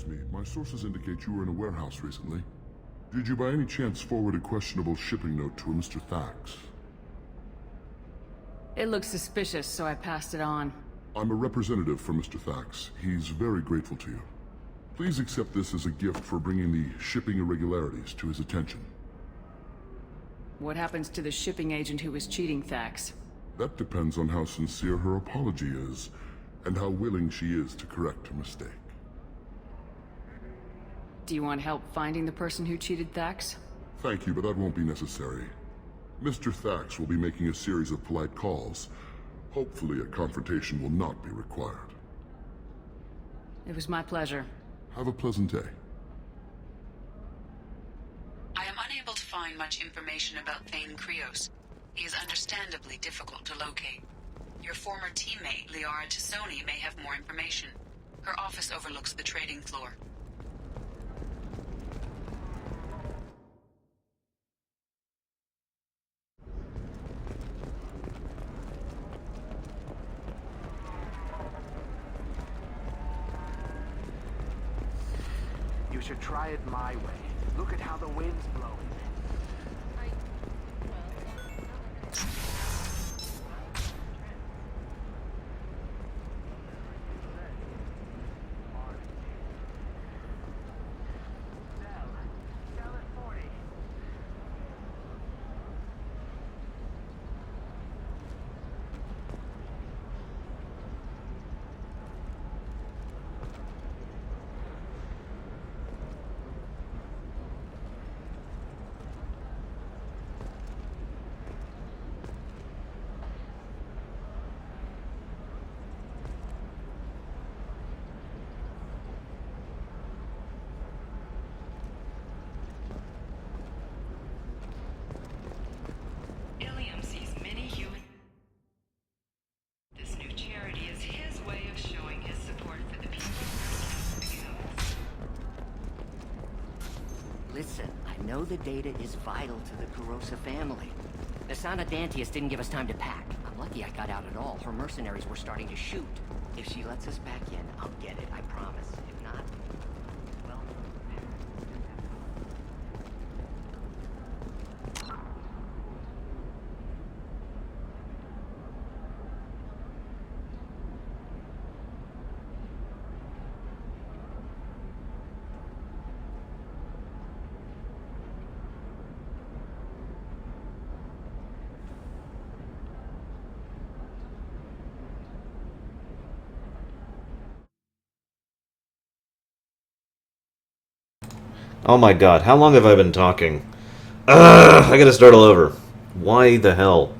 me. My sources indicate you were in a warehouse recently. Did you by any chance forward a questionable shipping note to a Mr. Thax? It looked suspicious, so I passed it on. I'm a representative for Mr. Thax. He's very grateful to you. Please accept this as a gift for bringing the shipping irregularities to his attention. What happens to the shipping agent who was cheating Thax? That depends on how sincere her apology is, and how willing she is to correct her mistake. Do you want help finding the person who cheated Thax? Thank you, but that won't be necessary. Mr. Thax will be making a series of polite calls. Hopefully a confrontation will not be required. It was my pleasure. Have a pleasant day. I am unable to find much information about Thane Krios. He is understandably difficult to locate. Your former teammate, Liara Tassoni, may have more information. Her office overlooks the trading floor. You should try it my way. Look at how the wind's blowing. Listen, I know the data is vital to the Kurosa family. Nassana Dantius didn't give us time to pack. I'm lucky I got out at all. Her mercenaries were starting to shoot. If she lets us back in, I'll get it, I promise. If not, well... Oh my god, how long have I been talking? I gotta start all over. Why the hell?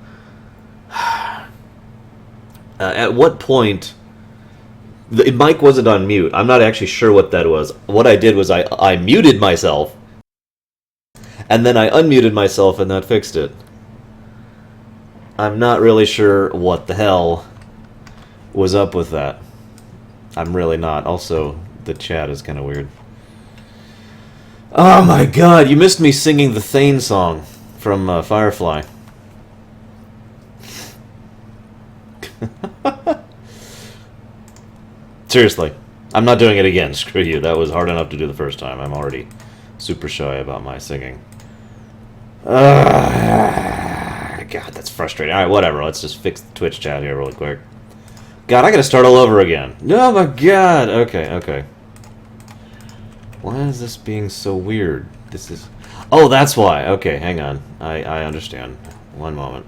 At what point... The mic wasn't on mute. I'm not actually sure what that was. What I did was I muted myself, and then I unmuted myself, and that fixed it. I'm not really sure what the hell was up with that. I'm really not. Also, the chat is kind of weird. Oh my god, you missed me singing the Thane song from Firefly. Seriously, I'm not doing it again. Screw you. That was hard enough to do the first time. I'm already super shy about my singing. God, that's frustrating. Alright, whatever. Let's just fix the Twitch chat here really quick. God, I gotta start all over again. Oh my god. Okay, okay. Why is this being so weird? This is... Oh, that's why. Okay, hang on. I understand. One moment.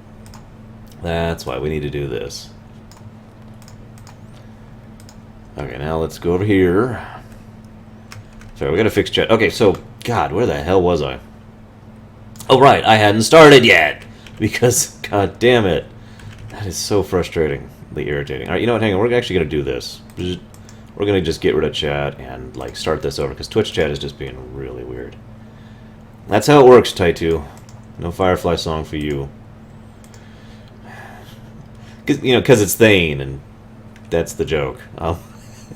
That's why we need to do this. Okay, now let's go over here. Sorry, we gotta fix chat. Okay, so... God, where the hell was I? Oh, right. I hadn't started yet. Because, god damn it. That is so frustratingly irritating. Alright, you know what? Hang on. We're actually gonna do this. We're gonna just get rid of chat and like start this over because Twitch chat is just being really weird. That's how it works, Taitu. No Firefly song for you. Because it's Thane and that's the joke.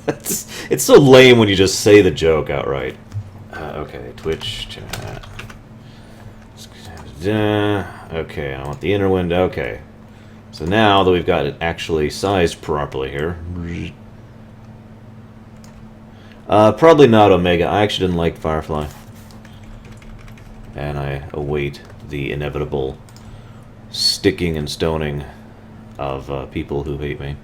It's so lame when you just say the joke outright. Okay, Twitch chat. Okay, I want the inner window. Okay, so now that we've got it actually sized properly here. Probably not Omega. I actually didn't like Firefly. And I await the inevitable sticking and stoning of people who hate me.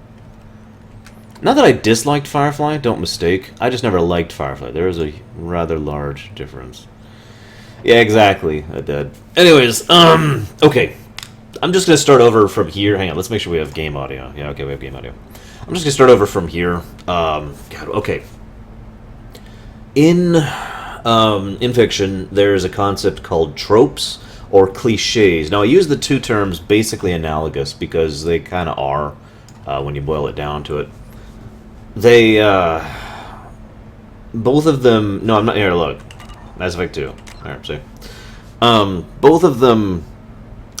Not that I disliked Firefly, don't mistake. I just never liked Firefly. There is a rather large difference. Yeah, exactly. I did. Anyways, okay. I'm just going to start over from here. Hang on, let's make sure we have game audio. Yeah, okay, we have game audio. I'm just going to start over from here. God, okay. In fiction, there's a concept called tropes or cliches. Now, I use the two terms basically analogous because they kind of are when you boil it down to it. They, both of them... No, I'm not here, look. Mass Effect 2. Alright, see. Both of them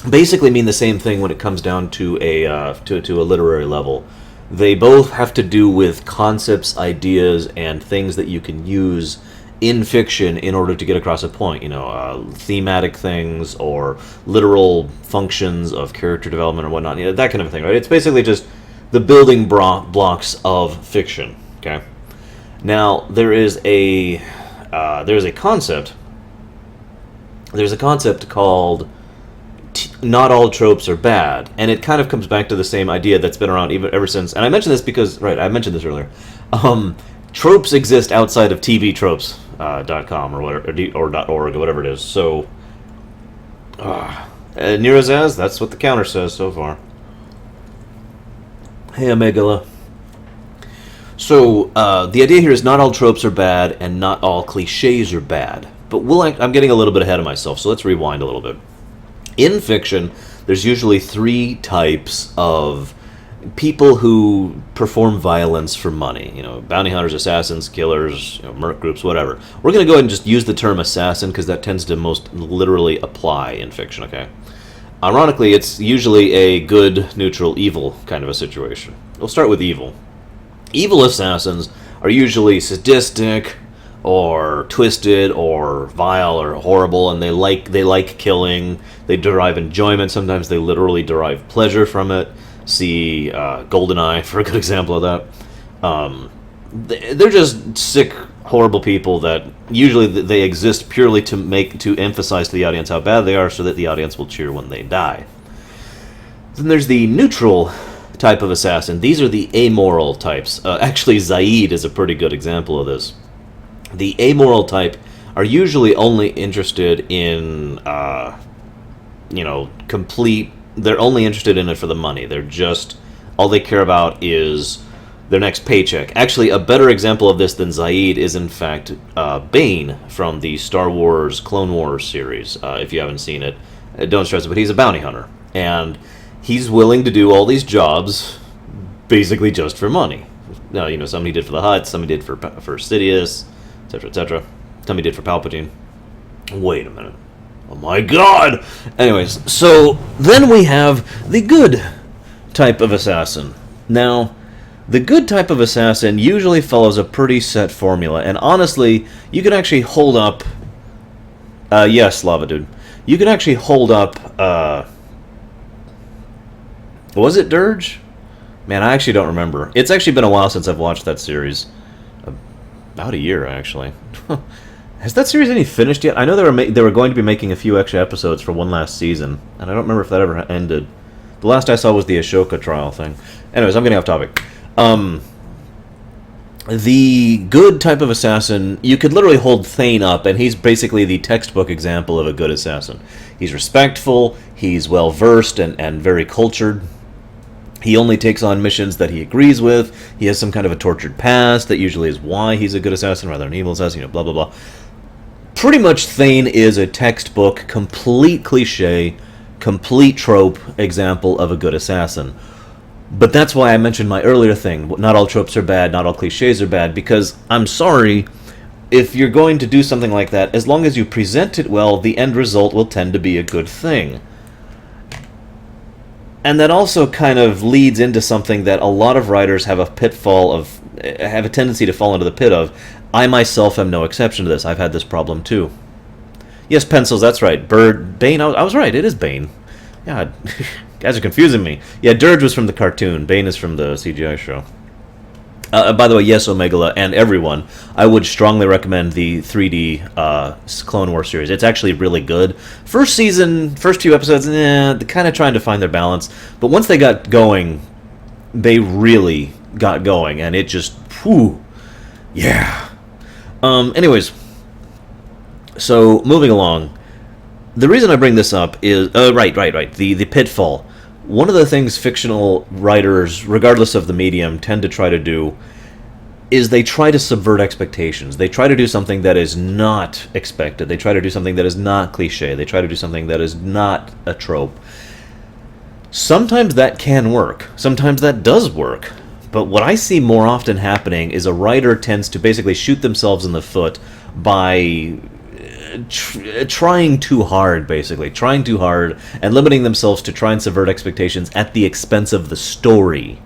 basically mean the same thing when it comes down to a literary level. They both have to do with concepts, ideas, and things that you can use in fiction in order to get across a point. You know, thematic things or literal functions of character development or whatnot. You know, that kind of thing, right? It's basically just the building blocks of fiction. Okay. Now there is a concept. There's a concept called not all tropes are bad, and it kind of comes back to the same idea that's been around ever since. And I mentioned this because, right, I mentioned this earlier. Tropes exist outside of tvtropes.com or whatever, or .org or whatever it is. So, Nerazaz, that's what the counter says so far. Hey, Amegala. So, the idea here is not all tropes are bad, and not all cliches are bad. But I'm getting a little bit ahead of myself, so let's rewind a little bit. In fiction, there's usually three types of people who perform violence for money. You know, bounty hunters, assassins, killers, you know, merc groups, whatever. We're going to go ahead and just use the term assassin because that tends to most literally apply in fiction, okay? Ironically, it's usually a good, neutral, evil kind of a situation. We'll start with evil. Evil assassins are usually sadistic, or twisted, or vile, or horrible, and they like killing. They derive enjoyment. Sometimes they literally derive pleasure from it. See GoldenEye for a good example of that. They're just sick, horrible people that usually they exist purely to emphasize to the audience how bad they are, so that the audience will cheer when they die. Then there's the neutral type of assassin. These are the amoral types. Actually, Zaid is a pretty good example of this. The amoral type are usually only interested in, they're only interested in it for the money. They're just, all they care about is their next paycheck. Actually, a better example of this than Zaid is, in fact, Bane from the Star Wars Clone Wars series. If you haven't seen it, don't stress it, but he's a bounty hunter. And he's willing to do all these jobs basically just for money. Now, you know, some he did for the Hutt, some he did for Sidious, etc., etc. Some he did for Palpatine. Wait a minute. Oh my god! Anyways, so then we have the good type of assassin. Now, the good type of assassin usually follows a pretty set formula, and honestly, you can actually hold up... yes, Lava Dude. You can actually hold up... was it Dirge? Man, I actually don't remember. It's actually been a while since I've watched that series. About a year, actually. Has that series any finished yet? I know they were going to be making a few extra episodes for one last season, and I don't remember if that ever ended. The last I saw was the Ashoka trial thing. Anyways, I'm getting off topic. The good type of assassin, you could literally hold Thane up, and he's basically the textbook example of a good assassin. He's respectful, he's well-versed and very cultured. He only takes on missions that he agrees with. He has some kind of a tortured past. That usually is why he's a good assassin rather than an evil assassin, you know, blah, blah, blah. Pretty much Thane is a textbook, complete cliche, complete trope example of a good assassin. But that's why I mentioned my earlier thing. Not all tropes are bad, not all cliches are bad, because I'm sorry, if you're going to do something like that, as long as you present it well, the end result will tend to be a good thing. And that also kind of leads into something that a lot of writers have a tendency to fall into the pit of. I myself am no exception to this. I've had this problem too. Yes, Pencils, that's right. Bane, I was right, it is Bane. God, guys are confusing me. Yeah, Dirge was from the cartoon. Bane is from the CGI show. By the way, yes, Omegala and everyone, I would strongly recommend the 3D Clone Wars series. It's actually really good. First season, first few episodes, they're kind of trying to find their balance. But once they got going, they really got going, and it just, whew, yeah. Anyways, so moving along, the reason I bring this up is, right, the pitfall. One of the things fictional writers, regardless of the medium, tend to try to do is they try to subvert expectations. They try to do something that is not expected. They try to do something that is not cliche. They try to do something that is not a trope. Sometimes that can work. Sometimes that does work. But what I see more often happening is a writer tends to basically shoot themselves in the foot by trying too hard, basically. Trying too hard and limiting themselves to try and subvert expectations at the expense of the story.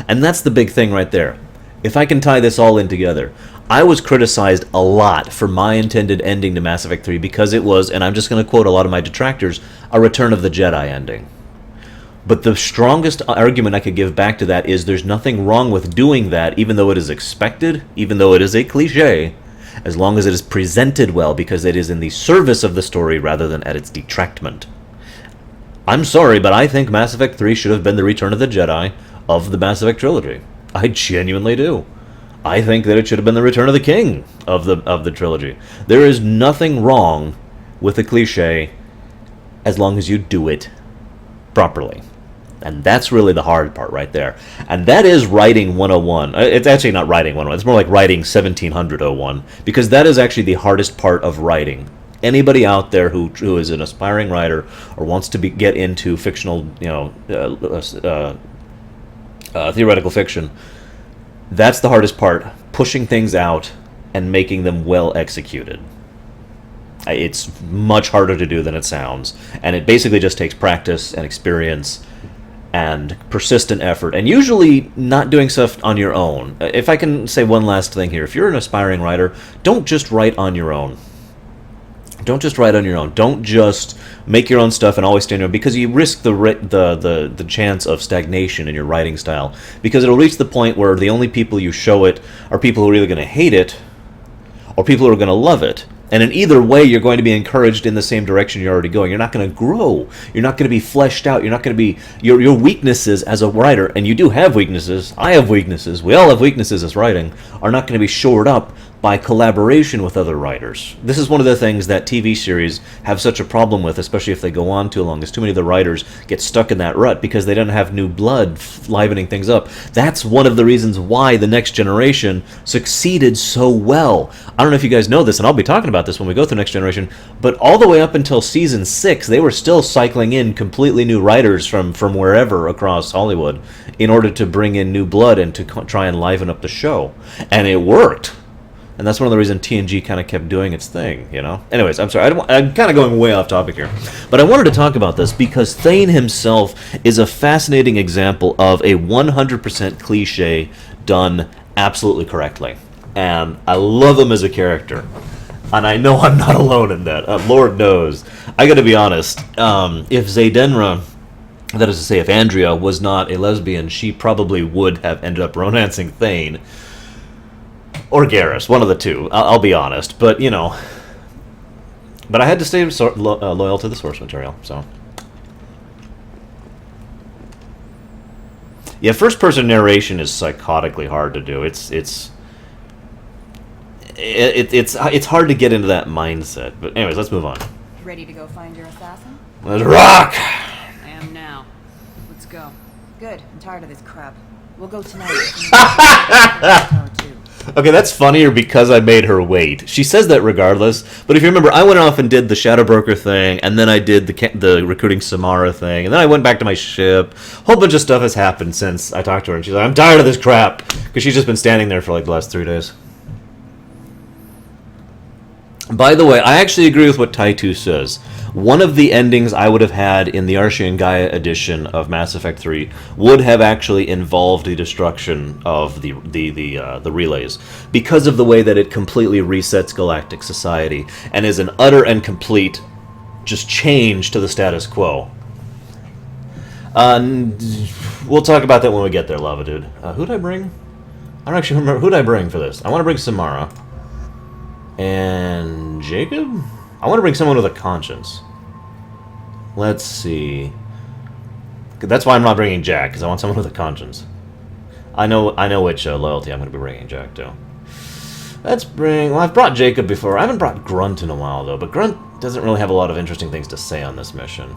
And that's the big thing right there. If I can tie this all in together, I was criticized a lot for my intended ending to Mass Effect 3 because it was, and I'm just going to quote a lot of my detractors, a Return of the Jedi ending. But the strongest argument I could give back to that is there's nothing wrong with doing that, even though it is expected, even though it is a cliche, as long as it is presented well, because it is in the service of the story rather than at its detractment. I'm sorry, but I think Mass Effect 3 should have been the Return of the Jedi of the Mass Effect trilogy. I genuinely do. I think that it should have been the Return of the King of the trilogy. There is nothing wrong with a cliche as long as you do it properly. And that's really the hard part right there. And that is writing 101. It's actually not writing 101. It's more like writing 1701. Because that is actually the hardest part of writing. Anybody out there who is an aspiring writer or wants to get into fictional, theoretical fiction, that's the hardest part. Pushing things out and making them well executed. It's much harder to do than it sounds. And it basically just takes practice and experience and persistent effort, and usually not doing stuff on your own. If I can say one last thing here, if you're an aspiring writer, don't just write on your own. Don't just write on your own. Don't just make your own stuff and always stand on, because you risk the chance of stagnation in your writing style, because it'll reach the point where the only people you show it are people who are either going to hate it or people who are going to love it. And in either way, you're going to be encouraged in the same direction you're already going. You're not going to grow. You're not going to be fleshed out. You're not going to be... Your weaknesses as a writer, and you do have weaknesses, I have weaknesses, we all have weaknesses as writing, are not going to be shored up by collaboration with other writers. This is one of the things that TV series have such a problem with, especially if they go on too long, is too many of the writers get stuck in that rut because they don't have new blood livening things up. That's one of the reasons why The Next Generation succeeded so well. I don't know if you guys know this, and I'll be talking about this when we go through Next Generation, but all the way up until Season 6, they were still cycling in completely new writers from wherever across Hollywood in order to bring in new blood and to try and liven up the show. And it worked. And that's one of the reasons TNG kind of kept doing its thing, you know? Anyways, I'm sorry, I'm kind of going way off topic here. But I wanted to talk about this because Thane himself is a fascinating example of a 100% cliche done absolutely correctly. And I love him as a character. And I know I'm not alone in that. Lord knows. I gotta be honest, if Zaydenra, that is to say, if Andrea was not a lesbian, she probably would have ended up romancing Thane. Or Garrus, one of the two, I'll be honest. But, you know... But I had to stay loyal to the source material, so... Yeah, first-person narration is psychotically hard to do. It's hard to get into that mindset. But anyways, let's move on. Ready to go find your assassin? Let's rock! I am now. Let's go. Good. I'm tired of this crap. We'll go tonight. Okay, that's funnier because I made her wait. She says that regardless, but if you remember, I went off and did the Shadow Broker thing, and then I did the recruiting Samara thing, and then I went back to my ship. A whole bunch of stuff has happened since I talked to her, and she's like, I'm tired of this crap, because she's just been standing there for like the last 3 days. By the way, I actually agree with what Taitu says. One of the endings I would have had in the Archie and Gaia edition of Mass Effect 3 would have actually involved the destruction of the relays, because of the way that it completely resets galactic society and is an utter and complete just change to the status quo. We'll talk about that when we get there, Lava Dude. Who'd I bring? I don't actually remember. Who did I bring for this? I want to bring Samara. And Jacob? I want to bring someone with a conscience. Let's see. That's why I'm not bringing Jack, because I want someone with a conscience. I know which loyalty I'm going to be bringing Jack to. Let's bring... Well, I've brought Jacob before. I haven't brought Grunt in a while, though. But Grunt doesn't really have a lot of interesting things to say on this mission.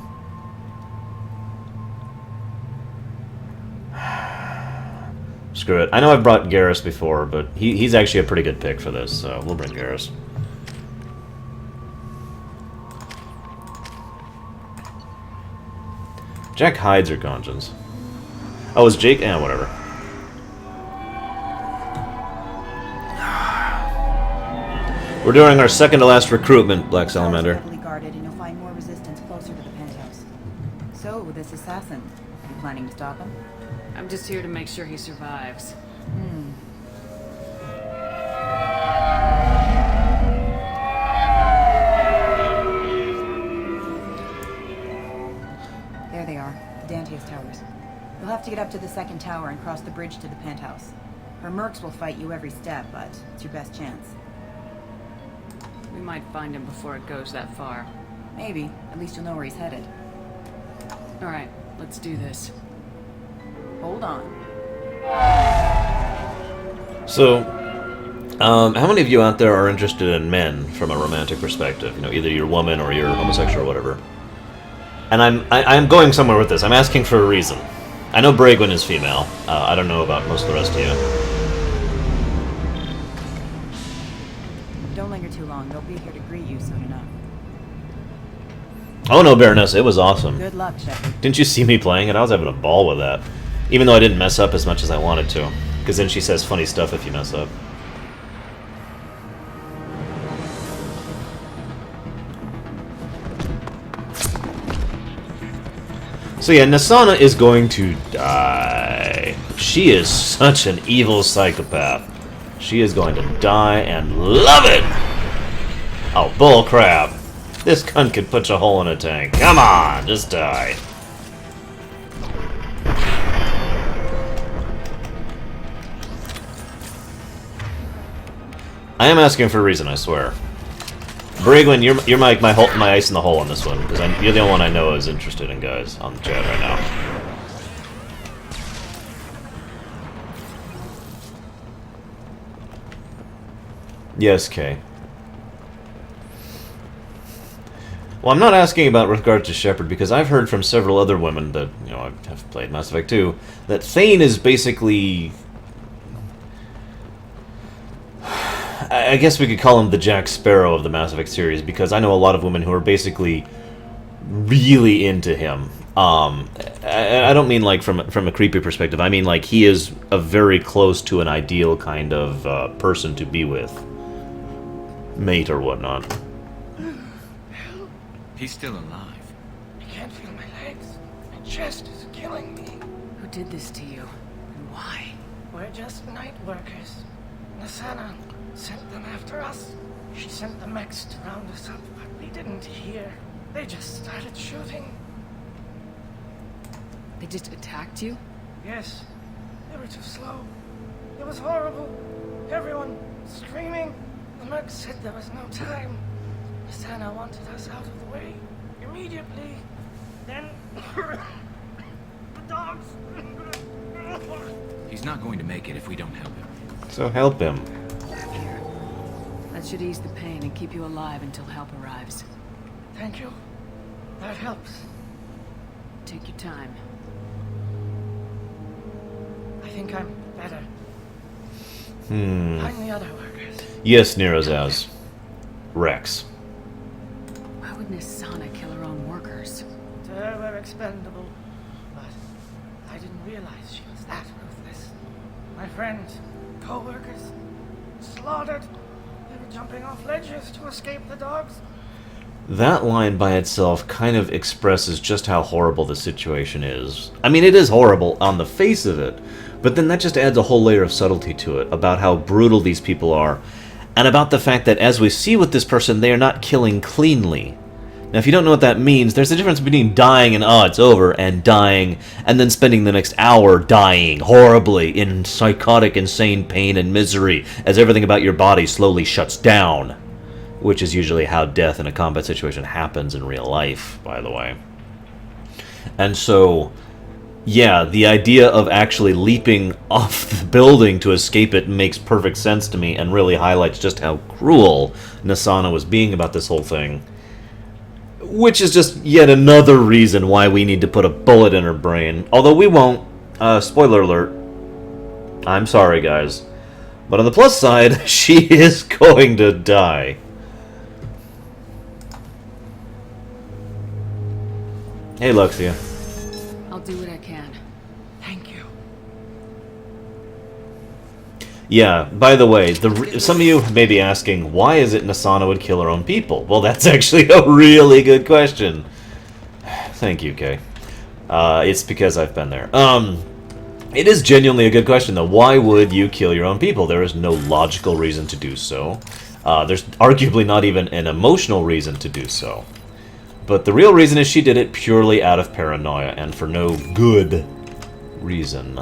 Screw it. I know I've brought Garrus before, but he's actually a pretty good pick for this, so we'll bring Garrus. Jack hides her conscience. Oh, is Jake? Eh, whatever. We're doing our second to last recruitment, Black Salamander. Heavily guarded, and you'll find more resistance closer to the penthouse. So, this assassin, you planning to stop him? I'm just here to make sure he survives. There they are, the Dante's towers. You'll have to get up to the second tower and cross the bridge to the penthouse. Her mercs will fight you every step, but it's your best chance. We might find him before it goes that far. Maybe. At least you'll know where he's headed. Alright, let's do this. Hold on. So, how many of you out there are interested in men from a romantic perspective? You know, either you're a woman or you're homosexual or whatever. And I'm going somewhere with this. I'm asking for a reason. I know Bragwin is female. I don't know about most of the rest of you. Don't linger too long. They'll be here to greet you soon enough. Oh no, Baroness, it was awesome. Good luck, Shepard. Didn't you see me playing it? I was having a ball with that. Even though I didn't mess up as much as I wanted to. Because then she says funny stuff if you mess up. So yeah, Nassana is going to die. She is such an evil psychopath. She is going to die and love it! Oh, bull crap. This cunt could punch a hole in a tank. Come on, just die. I am asking for a reason, I swear. Bragwin, you're my ice in the hole on this one, because you're the only one I know is interested in guys on the chat right now. Yes, Kay. Well, I'm not asking about regard to Shepard, because I've heard from several other women that, you know, I have played Mass Effect 2, that Thane is basically... I guess we could call him the Jack Sparrow of the Mass Effect series, because I know a lot of women who are basically really into him. I don't mean like from a creepy perspective. I mean like he is a very close to an ideal kind of person to be with. Mate or whatnot. He's still alive. I can't feel my legs. My chest is killing me. Who did this to you? And why? We're just night workers. Nassana sent them after us. She sent the mechs to round us up, but we didn't hear. They just started shooting. They just attacked you? Yes, they were too slow. It was horrible. Everyone screaming. The mechs said there was no time. Nassana wanted us out of the way immediately. Then the dogs. He's not going to make it if we don't help him. So help him. Here. That should ease the pain and keep you alive until help arrives. Thank you. That helps. Take your time. I think I'm better. Find the other workers. Yes, Nerozaz. Rex. Why would Nassana kill her own workers? To her, we're expendable. But I didn't realize she was that ruthless. My friends, co-workers, slaughtered. They were jumping off ledges to escape the dogs. That line by itself kind of expresses just how horrible the situation is. I mean, it is horrible on the face of it, but then that just adds a whole layer of subtlety to it about how brutal these people are, and about the fact that, as we see with this person, they are not killing cleanly. Now, if you don't know what that means, there's a difference between dying and, oh, it's over, and dying, and then spending the next hour dying horribly in psychotic, insane pain and misery as everything about your body slowly shuts down. Which is usually how death in a combat situation happens in real life, by the way. And so, yeah, the idea of actually leaping off the building to escape it makes perfect sense to me and really highlights just how cruel Nassana was being about this whole thing. Which is just yet another reason why we need to put a bullet in her brain. Although we won't. Spoiler alert. I'm sorry, guys. But on the plus side, she is going to die. Hey, Luxia. I'll do what I can. Thank you. Yeah, by the way, some of you may be asking, why is it Nassana would kill her own people? Well, that's actually a really good question. Thank you, Kay. It's because I've been there. It is genuinely a good question, though. Why would you kill your own people? There is no logical reason to do so. There's arguably not even an emotional reason to do so. But the real reason is she did it purely out of paranoia, and for no good reason.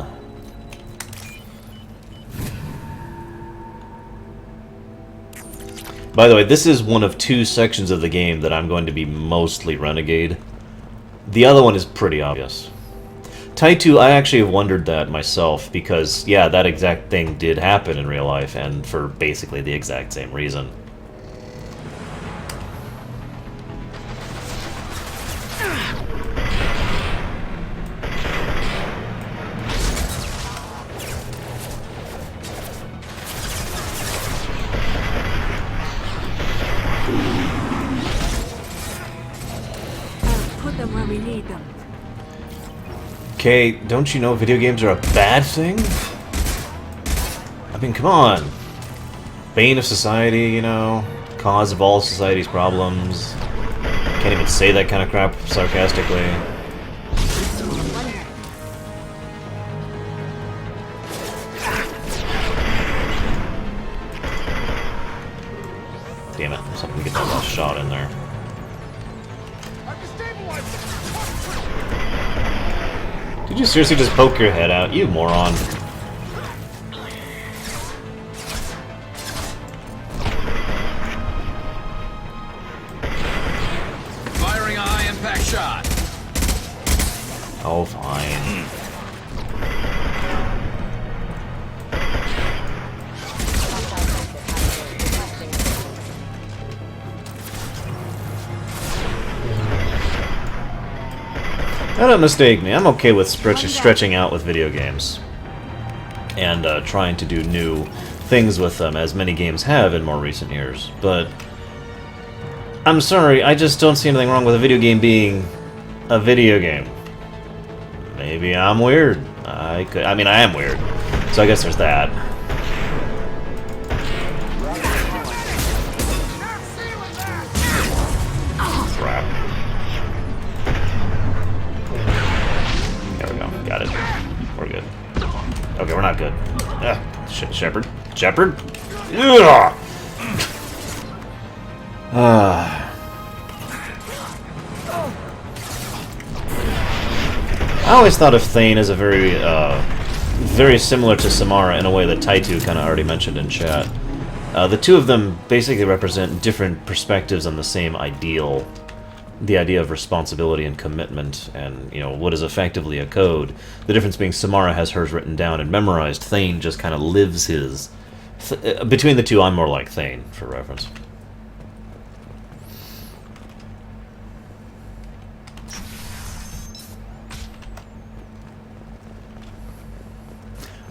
By the way, this is one of two sections of the game that I'm going to be mostly Renegade. The other one is pretty obvious. Taitu, I actually have wondered that myself, because, yeah, that exact thing did happen in real life, and for basically the exact same reason. Okay, don't you know video games are a bad thing? I mean, come on. Bane of society, you know? Cause of all society's problems. Can't even say that kind of crap sarcastically. Damn it, something to get that last shot in there. Did you seriously just poke your head out, you moron? Firing a high-impact shot. Oh, fine. Don't mistake me, I'm okay with stretching out with video games. And trying to do new things with them, as many games have in more recent years. But I'm sorry, I just don't see anything wrong with a video game being a video game. Maybe I'm weird. I mean, I am weird. So I guess there's that. Crap. There we go. Got it. We're good. Okay, we're not good. Shit, Shepard. Shepard? Ugh! I always thought of Thane as a very similar to Samara in a way that Taitu kind of already mentioned in chat. The two of them basically represent different perspectives on the same ideal. The idea of responsibility and commitment and, you know, what is effectively a code. The difference being Samara has hers written down and memorized. Thane just kind of lives his. Between the two, I'm more like Thane, for reference.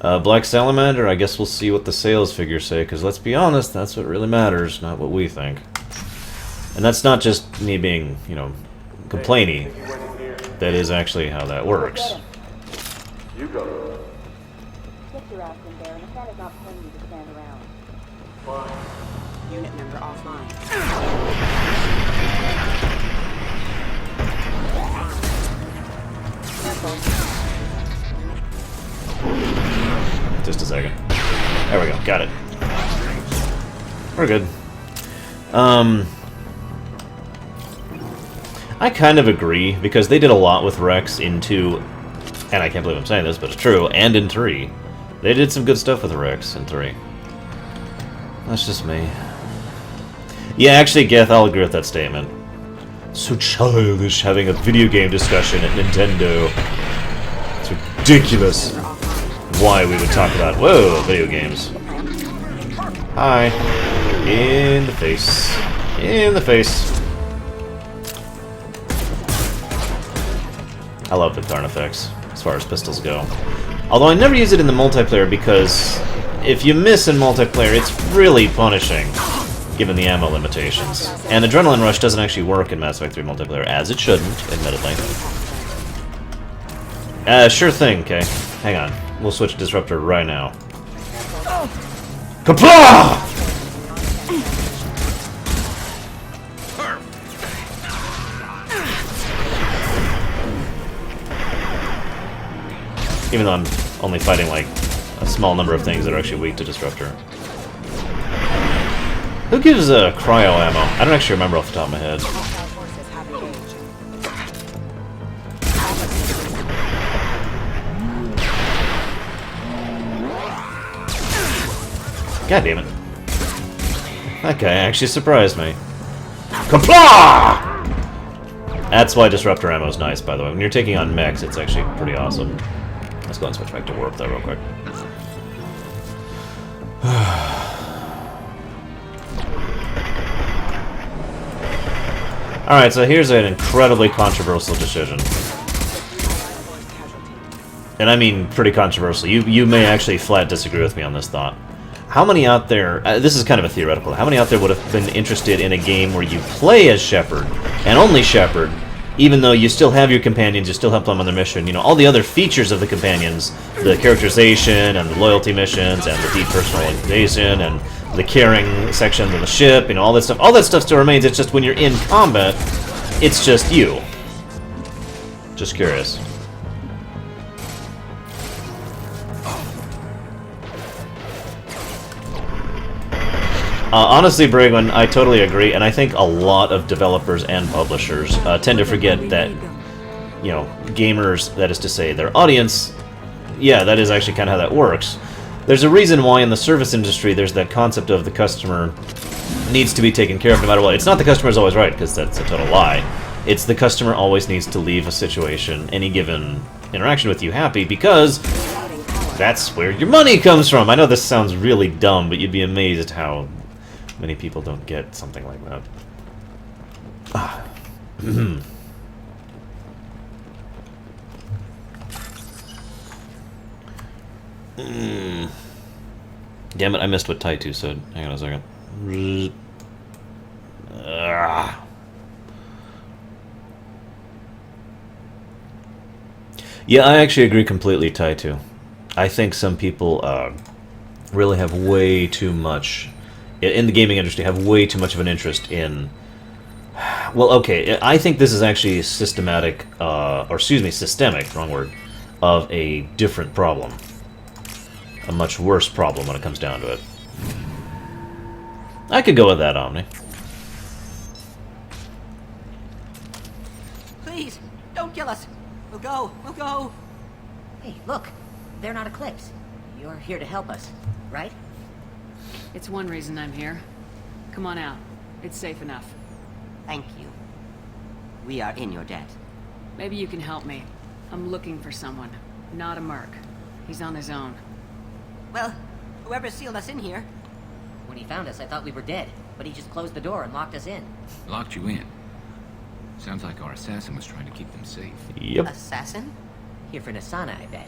Black Salamander, I guess we'll see what the sales figures say, because let's be honest, that's what really matters, not what we think. And that's not just me being, you know, complainy. That is actually how that works. You go. Get your ass in there, and if that is not paying you to stand around. Fine. Unit member offline. Just a second. There we go. Got it. We're good. I kind of agree, because they did a lot with Rex in 2, and I can't believe I'm saying this, but it's true, and in 3. They did some good stuff with Rex in 3. That's just me. Yeah, actually, Geth, I'll agree with that statement. So childish having a video game discussion at Nintendo. It's ridiculous why we would talk about, whoa, video games. Hi. In the face. In the face. I love the Karn effects, as far as pistols go. Although I never use it in the multiplayer because if you miss in multiplayer, it's really punishing, given the ammo limitations. And Adrenaline Rush doesn't actually work in Mass Effect 3 multiplayer, as it shouldn't, admittedly. Sure thing, okay. Hang on. We'll switch Disruptor right now. Kapla! Even though I'm only fighting, like, a small number of things that are actually weak to Disruptor. Who gives cryo ammo? I don't actually remember off the top of my head. God damn it. That guy actually surprised me. Kapla! That's why Disruptor ammo is nice, by the way. When you're taking on mechs, it's actually pretty awesome. Let's go and switch back to warp, though, real quick. Alright, so here's an incredibly controversial decision. And I mean pretty controversial. You may actually flat disagree with me on this thought. How many out there... this is kind of a theoretical. How many out there would have been interested in a game where you play as Shepard, and only Shepard, even though you still have your companions, you still help them on their mission, you know, all the other features of the companions, the characterization, and the loyalty missions, and the depersonalization, and the caring sections of the ship, you know, all that stuff still remains. It's just when you're in combat, it's just you. Just curious. Honestly, Brigwin, I totally agree, and I think a lot of developers and publishers tend to forget that, you know, gamers, that is to say, their audience, yeah, that is actually kind of how that works. There's a reason why in the service industry there's that concept of the customer needs to be taken care of no matter what. It's not the customer's always right, because that's a total lie. It's the customer always needs to leave a situation, any given interaction with you, happy, because that's where your money comes from. I know this sounds really dumb, but you'd be amazed how many people don't get something like that. Damn it, I missed what Taitu said. Hang on a second. Yeah, I actually agree completely, Taitu. I think some people really have way too much... in the gaming industry, have way too much of an interest in... Well, okay, I think this is actually systematic, or excuse me, systemic, wrong word, of a different problem. A much worse problem when it comes down to it. I could go with that, Omni. Please, don't kill us. We'll go, we'll go. Hey, look, they're not Eclipse. You're here to help us, right? It's one reason I'm here. Come on out. It's safe enough. Thank you. We are in your debt. Maybe you can help me. I'm looking for someone. Not a merc. He's on his own. Well, whoever sealed us in here. When he found us, I thought we were dead, but he just closed the door and locked us in. Locked you in. Sounds like our assassin was trying to keep them safe. Yep. Assassin? Here for Nassana, I bet.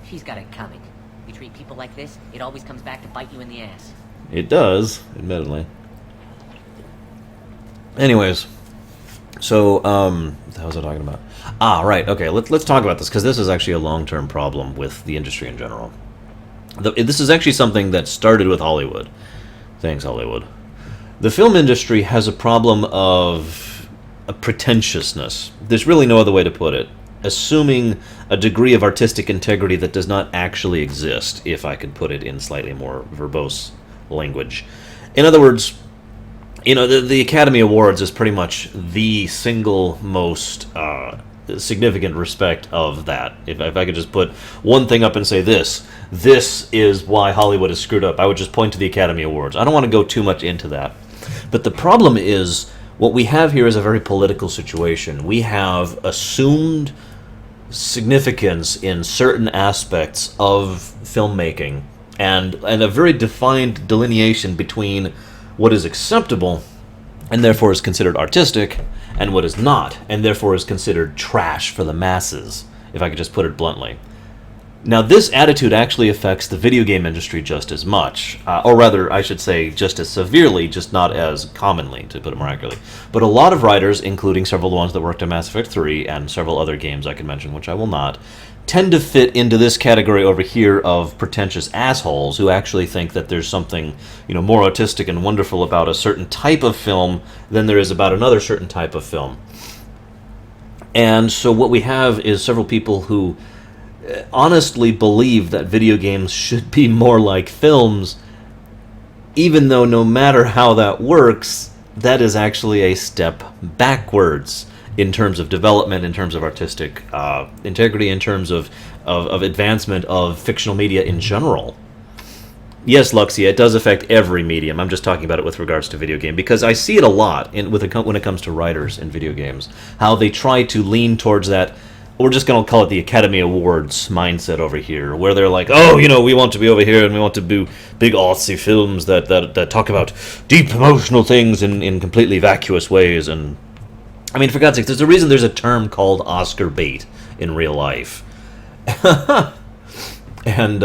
She's got it coming. You treat people like this, it always comes back to bite you in the ass. It does, admittedly. Anyways, so, what the hell was I talking about? Ah, right, okay, let's talk about this, because this is actually a long-term problem with the industry in general. This is actually something that started with Hollywood. Thanks, Hollywood. The film industry has a problem of a pretentiousness. There's really no other way to put it. Assuming a degree of artistic integrity that does not actually exist, if I could put it in slightly more verbose language. In other words, You know, the Academy Awards is pretty much the single most significant respect of that. If I could just put one thing up and say this is why Hollywood is screwed up, I would just point to the Academy Awards. I don't want to go too much into that. But the problem is, what we have here is a very political situation. We have assumed significance in certain aspects of filmmaking, and a very defined delineation between what is acceptable and therefore is considered artistic, and what is not, and therefore is considered trash for the masses, if I could just put it bluntly. Now, this attitude actually affects the video game industry just as much, or rather, I should say, just as severely, just not as commonly, to put it more accurately. But a lot of writers, including several of the ones that worked on Mass Effect 3 and several other games I could mention, which I will not, tend to fit into this category over here of pretentious assholes who actually think that there's something, you know, more artistic and wonderful about a certain type of film than there is about another certain type of film. And so what we have is several people who honestly believe that video games should be more like films, even though no matter how that works, that is actually a step backwards in terms of development, in terms of artistic integrity, in terms of advancement of fictional media in general. Yes, Luxia, it does affect every medium. I'm just talking about it with regards to video game, because I see it a lot when it comes to writers in video games, how they try to lean towards that. We're just going to call it the Academy Awards mindset over here, where they're like, oh, you know, we want to be over here and we want to do big artsy films that talk about deep emotional things in completely vacuous ways. And I mean, for God's sake, there's a reason there's a term called Oscar bait in real life. And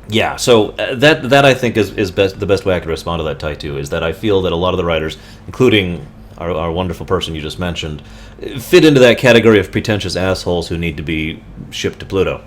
yeah, so that I think is the best way I could respond to that, Taitu, is that I feel that a lot of the writers, including our wonderful person you just mentioned, fit into that category of pretentious assholes who need to be shipped to Pluto,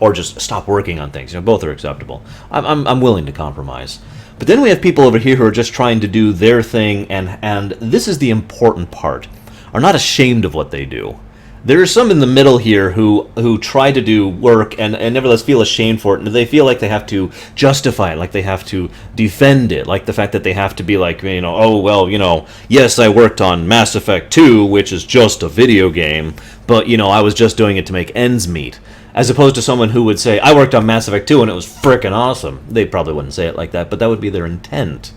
or just stop working on things. You know, both are acceptable. I'm willing to compromise. But then we have people over here who are just trying to do their thing, and this is the important part, are not ashamed of what they do. There are some in the middle here who try to do work and nevertheless feel ashamed for it, and they feel like they have to justify it, like they have to defend it, like the fact that they have to be like, you know, oh, well, you know, yes, I worked on Mass Effect 2, which is just a video game, but, you know, I was just doing it to make ends meet. As opposed to someone who would say, I worked on Mass Effect 2 and it was frickin' awesome. They probably wouldn't say it like that, but that would be their intent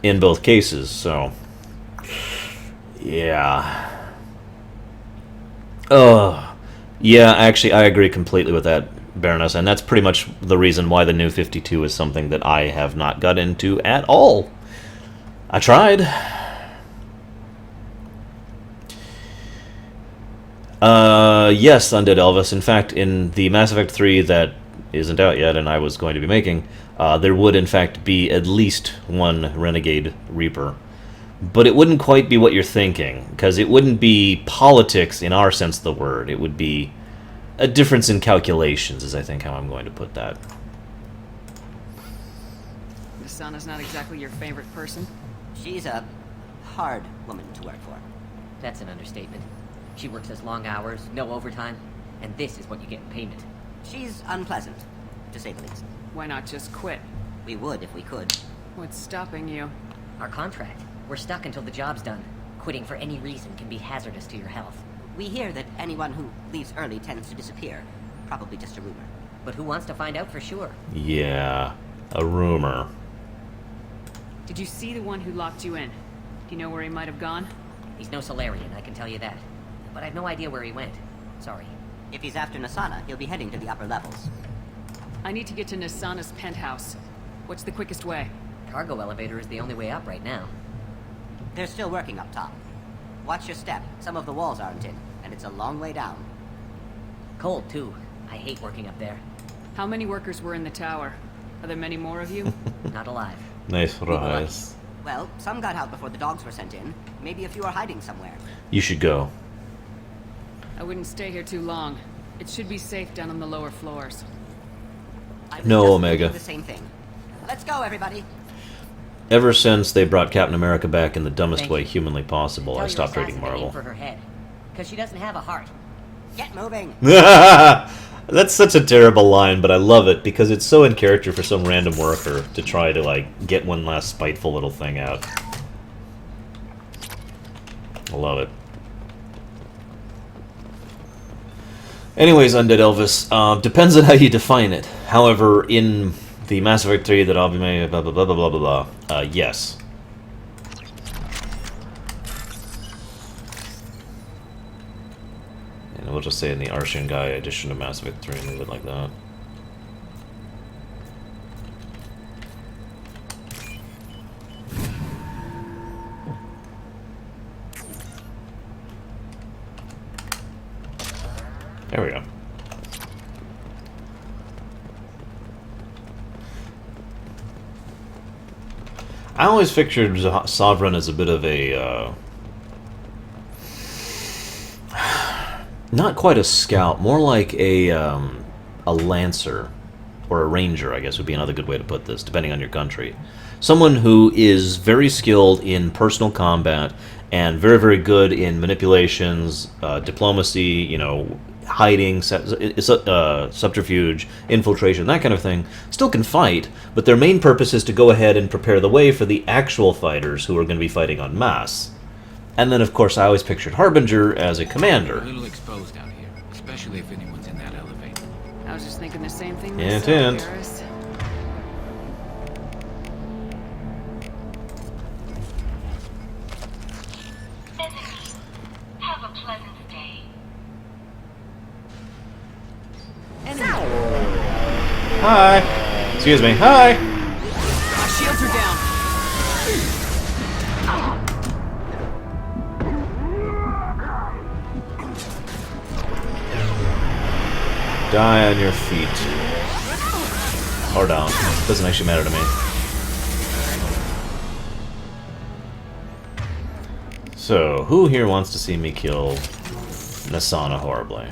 in both cases, so yeah. Yeah, actually, I agree completely with that, Baroness, and that's pretty much the reason why the New 52 is something that I have not got into at all. I tried. Yes, Undead Elvis. In fact, in the Mass Effect 3 that isn't out yet, and I was going to be making, there would in fact be at least one Renegade Reaper. But it wouldn't quite be what you're thinking, because it wouldn't be politics in our sense of the word. It would be a difference in calculations, is I think how I'm going to put that. Nassana's not exactly your favorite person. She's a hard woman to work for. That's an understatement. She works as long hours, no overtime, and this is what you get painted. She's unpleasant, to say the least. Why not just quit? We would if we could. What's stopping you? Our contract. We're stuck until the job's done. Quitting for any reason can be hazardous to your health. We hear that anyone who leaves early tends to disappear. Probably just a rumor. But who wants to find out for sure? Yeah, a rumor. Did you see the one who locked you in? Do you know where he might have gone? He's no Solarian, I can tell you that. But I've no idea where he went. Sorry. If he's after Nassana, he'll be heading to the upper levels. I need to get to Nassana's penthouse. What's the quickest way? Cargo elevator is the only way up right now. They're still working up top. Watch your step. Some of the walls aren't in, and it's a long way down. Cold, too. I hate working up there. How many workers were in the tower? Are there many more of you? Not alive. Nice rise. Well, some got out before the dogs were sent in. Maybe a few are hiding somewhere. You should go. I wouldn't stay here too long. It should be safe down on the lower floors. No, Omega. The same thing. Let's go, everybody. Ever since they brought Captain America back in the dumbest way humanly possible, I Tell stopped your reading assassin to aim Marvel. for her head, because she doesn't have a heart. Get moving. That's such a terrible line, but I love it because it's so in character for some random worker to try to, like, get one last spiteful little thing out. I love it. Anyways, Undead Elvis, depends on how you define it. However, in the Mass Effect 3 that I'll be made, blah blah blah blah blah blah, yes. And we'll just say in the Arshan Guy edition of Mass Effect 3 and leave it like that. There we go. I always pictured Sovereign as a bit of a, not quite a scout, more like a lancer, or a ranger, I guess would be another good way to put this, depending on your country. Someone who is very skilled in personal combat, and very, very good in manipulations, diplomacy, you know, hiding, subterfuge, infiltration, that kind of thing. Still can fight, but their main purpose is to go ahead and prepare the way for the actual fighters who are going to be fighting en masse. And then, of course, I always pictured Harbinger as a commander. A little exposed out here, especially if anyone's in that elevator. I was just thinking the same thing Hint, myself, hint. Garrus. Have a pleasant day. Hi! Excuse me. Hi! My shields are down. Die on your feet. Or down. Doesn't actually matter to me. So, who here wants to see me kill Nassana horribly?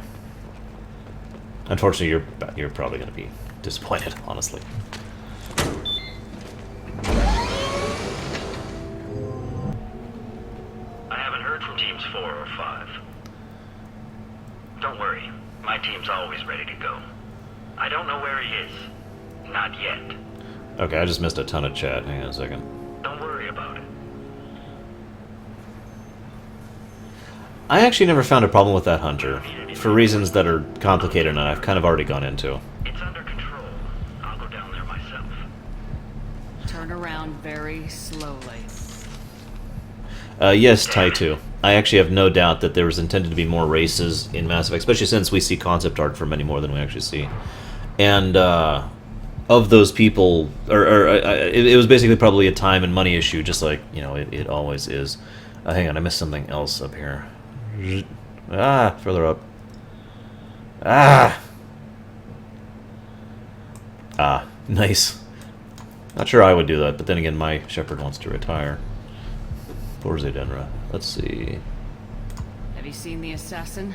Unfortunately, you're probably going to be disappointed, honestly. I haven't heard from teams 4 or 5. Don't worry, my team's always ready to go. I don't know where he is. Not yet. Okay, I just missed a ton of chat. Hang on a second. Don't worry about it. I actually never found a problem with that hunter, for reasons that are complicated and I've kind of already gone into. It's under control. I'll go down there myself. Turn around very slowly. Yes, Tai 2. I actually have no doubt that there was intended to be more races in Mass Effect, especially since we see concept art for many more than we actually see. And of those people, it was basically probably a time and money issue, just like, you know, it always is. Hang on, I missed something else up here. Ah, further up. Ah! Ah, nice. Not sure I would do that, but then again, my Shepard wants to retire. Poor Zaydenra. Let's see. Have you seen the assassin?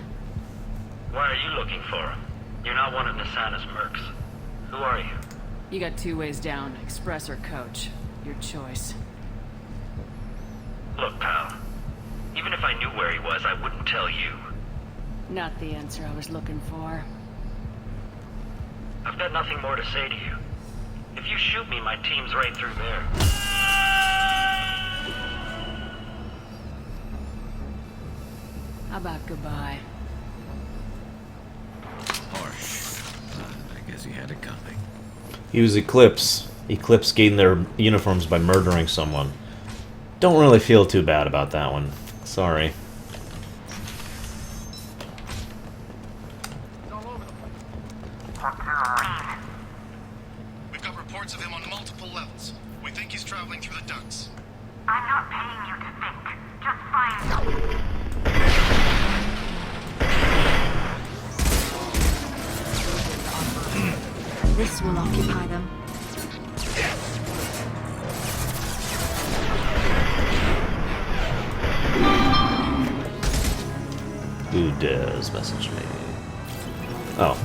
Why are you looking for him? You're not one of Nassana's mercs. Who are you? You got 2 ways down, express or coach. Your choice. Look, pal. Even if I knew where he was, I wouldn't tell you. Not the answer I was looking for. I've got nothing more to say to you. If you shoot me, my team's right through there. How about goodbye? Harsh. I guess he had it coming. He was Eclipse. Eclipse gained their uniforms by murdering someone. Don't really feel too bad about that one. Sorry. We've got reports of him on multiple levels. We think he's traveling through the ducts. I'm not paying you to think. Just find him. This will occupy them. Who dares message me? Oh.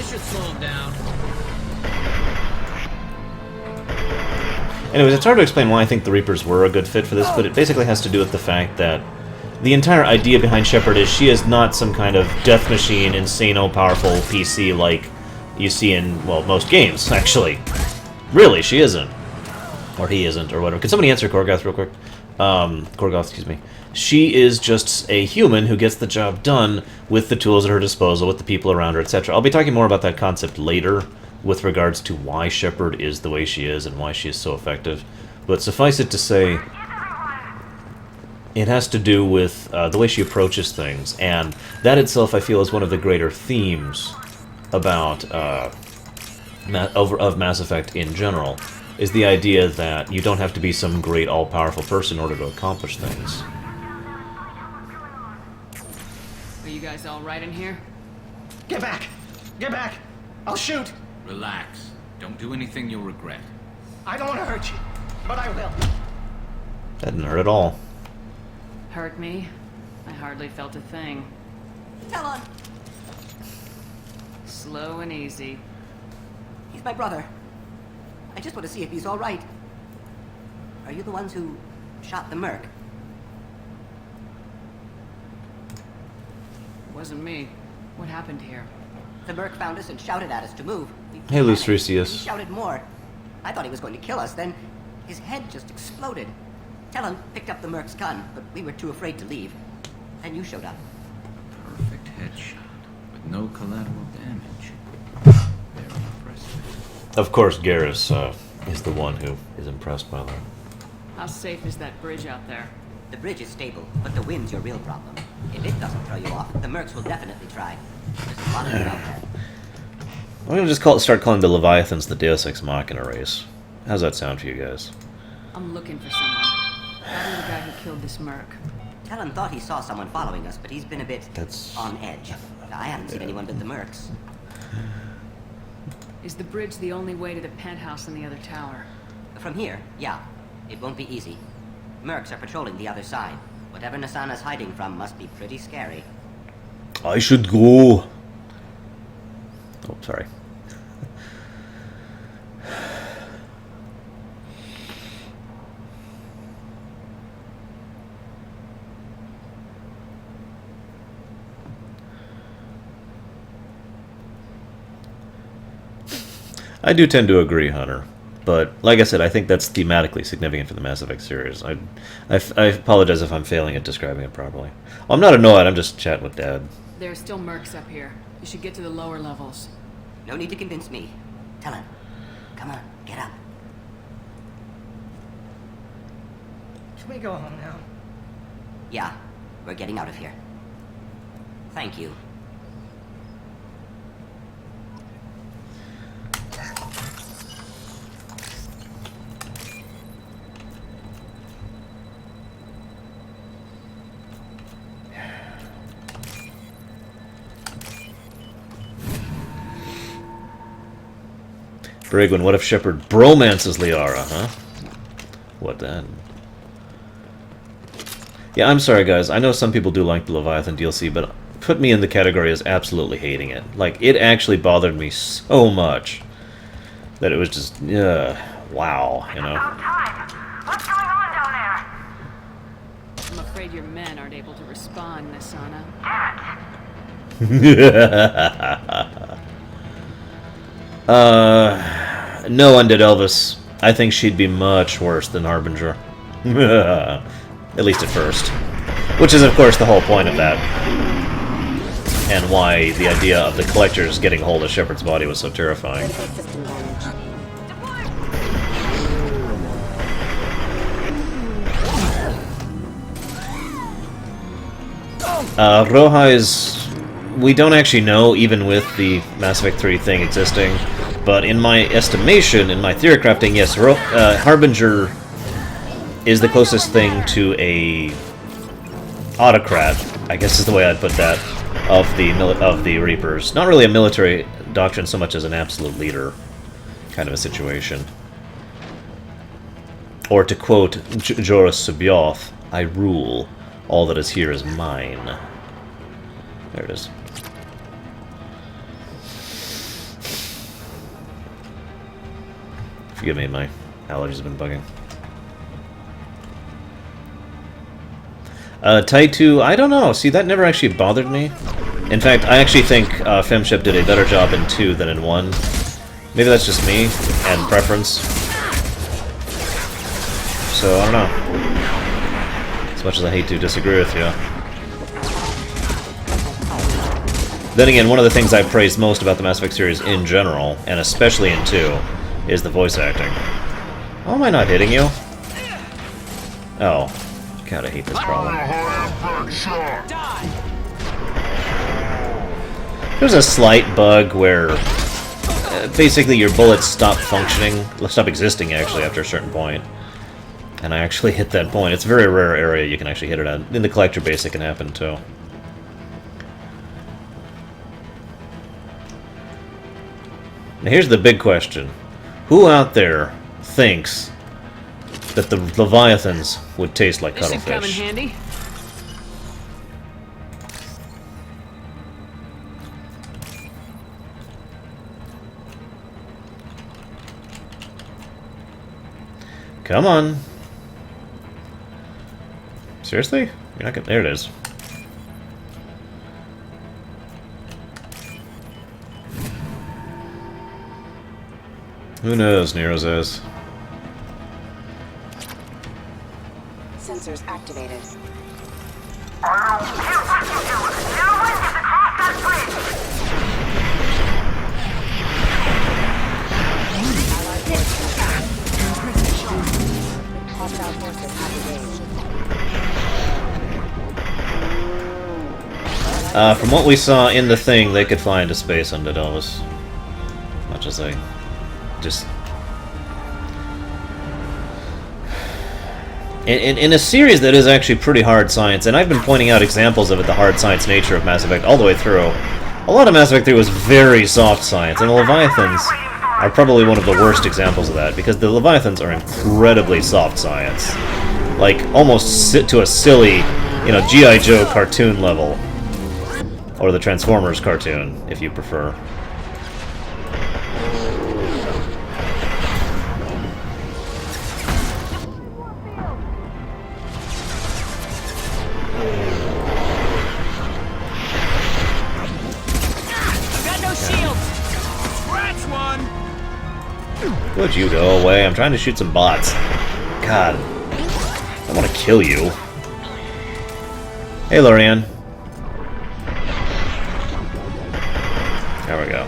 This should slow him down. Anyways, it's hard to explain why I think the Reapers were a good fit for this, but it basically has to do with the fact that the entire idea behind Shepard is she is not some kind of death machine, insano powerful PC like you see in, well, most games, actually. Really, she isn't. Or he isn't, or whatever. Can somebody answer Korgoth real quick? Korgoth, excuse me. She is just a human who gets the job done with the tools at her disposal, with the people around her, etc. I'll be talking more about that concept later with regards to why Shepard is the way she is and why she is so effective. But suffice it to say, it has to do with the way she approaches things, and that itself, I feel, is one of the greater themes about of Mass Effect in general, is the idea that you don't have to be some great all-powerful person in order to accomplish things. Are you guys all right in here? Get back! Get back! I'll shoot! Relax. Don't do anything you'll regret. I don't want to hurt you, but I will. That didn't hurt at all. Hurt me? I hardly felt a thing. Talon! Slow and easy. He's my brother. I just want to see if he's all right. Are you the ones who shot the merc? Wasn't me. What happened here? The merc found us and shouted at us to move. We Hey, panicked. Lucericius. He shouted more. I thought he was going to kill us, then his head just exploded. Talon picked up the merc's gun, but we were too afraid to leave. Then you showed up. Perfect headshot, with no collateral damage. Very impressive. Of course, Garrus is the one who is impressed by that. How safe is that bridge out there? The bridge is stable, but the wind's your real problem. If it doesn't throw you off, the mercs will definitely try. There's a lot of them out there. I'm gonna just start calling the Leviathans the Deus Ex Machina race. How's that sound for you guys? I'm looking for someone. Probably the guy who killed this merc. Talon thought he saw someone following us, but he's been a bit on edge. I haven't seen anyone but the mercs. Is the bridge the only way to the penthouse in the other tower? From here, yeah. It won't be easy. Mercs are patrolling the other side. Whatever Nassana's hiding from must be pretty scary. I should go. Oh, sorry. I do tend to agree, Hunter. But, like I said, I think that's thematically significant for the Mass Effect series. I apologize if I'm failing at describing it properly. Well, I'm not annoyed, I'm just chatting with Dad. There are still mercs up here. You should get to the lower levels. No need to convince me. Talon, come on, get up. Can we go home now? Yeah, we're getting out of here. Thank you. Brigwin, what if Shepard bromances Liara, huh? What then? Yeah, I'm sorry, guys. I know some people do like the Leviathan DLC, but put me in the category as absolutely hating it. Like, it actually bothered me so much that it was just, wow, you know? About time. What's going on down there? I'm afraid your men aren't able to respond, Nassana. No, Undead Elvis. I think she'd be much worse than Harbinger. At least at first. Which is, of course, the whole point of that. And why the idea of the Collectors getting hold of Shepard's body was so terrifying. Roja is... We don't actually know, even with the Mass Effect 3 thing existing. But in my estimation, in my theory crafting, yes, Harbinger is the closest thing to a autocrat, I guess is the way I'd put that, of the Reapers. Not really a military doctrine so much as an absolute leader kind of a situation. Or to quote Joris Subioth, I rule. All that is here is mine. There it is. Forgive me, my allergies have been bugging. Tied to... I don't know. See, that never actually bothered me. In fact, I actually think Femship did a better job in 2 than in 1. Maybe that's just me and preference. So, I don't know. As much as I hate to disagree with you. Then again, one of the things I praise most about the Mass Effect series in general, and especially in 2, is the voice acting. How am I not hitting you? Oh. God, I hate this problem. There's a slight bug where basically your bullets stop functioning, stop existing actually after a certain point. And I actually hit that point. It's a very rare area you can actually hit it at. In the collector base it can happen too. Now here's the big question. Who out there thinks that the Leviathans would taste like cuttlefish? This should come in handy. Come on. Seriously? You're not gonna... There it is. Who knows, Nero's ass. Sensors activated. I don't care what you do. Your wind is across that bridge. Hostile forces have engaged. From what we saw in the thing, they could fly into space under Delvis. Much as they just... In a series that is actually pretty hard science, and I've been pointing out examples of it, the hard science nature of Mass Effect all the way through, a lot of Mass Effect 3 was very soft science, and the Leviathans are probably one of the worst examples of that, because the Leviathans are incredibly soft science. Like, almost to a silly, you know, G.I. Joe cartoon level. Or the Transformers cartoon, if you prefer. Would you go away? I'm trying to shoot some bots. God. I want to kill you. Hey, Lorerun. There we go.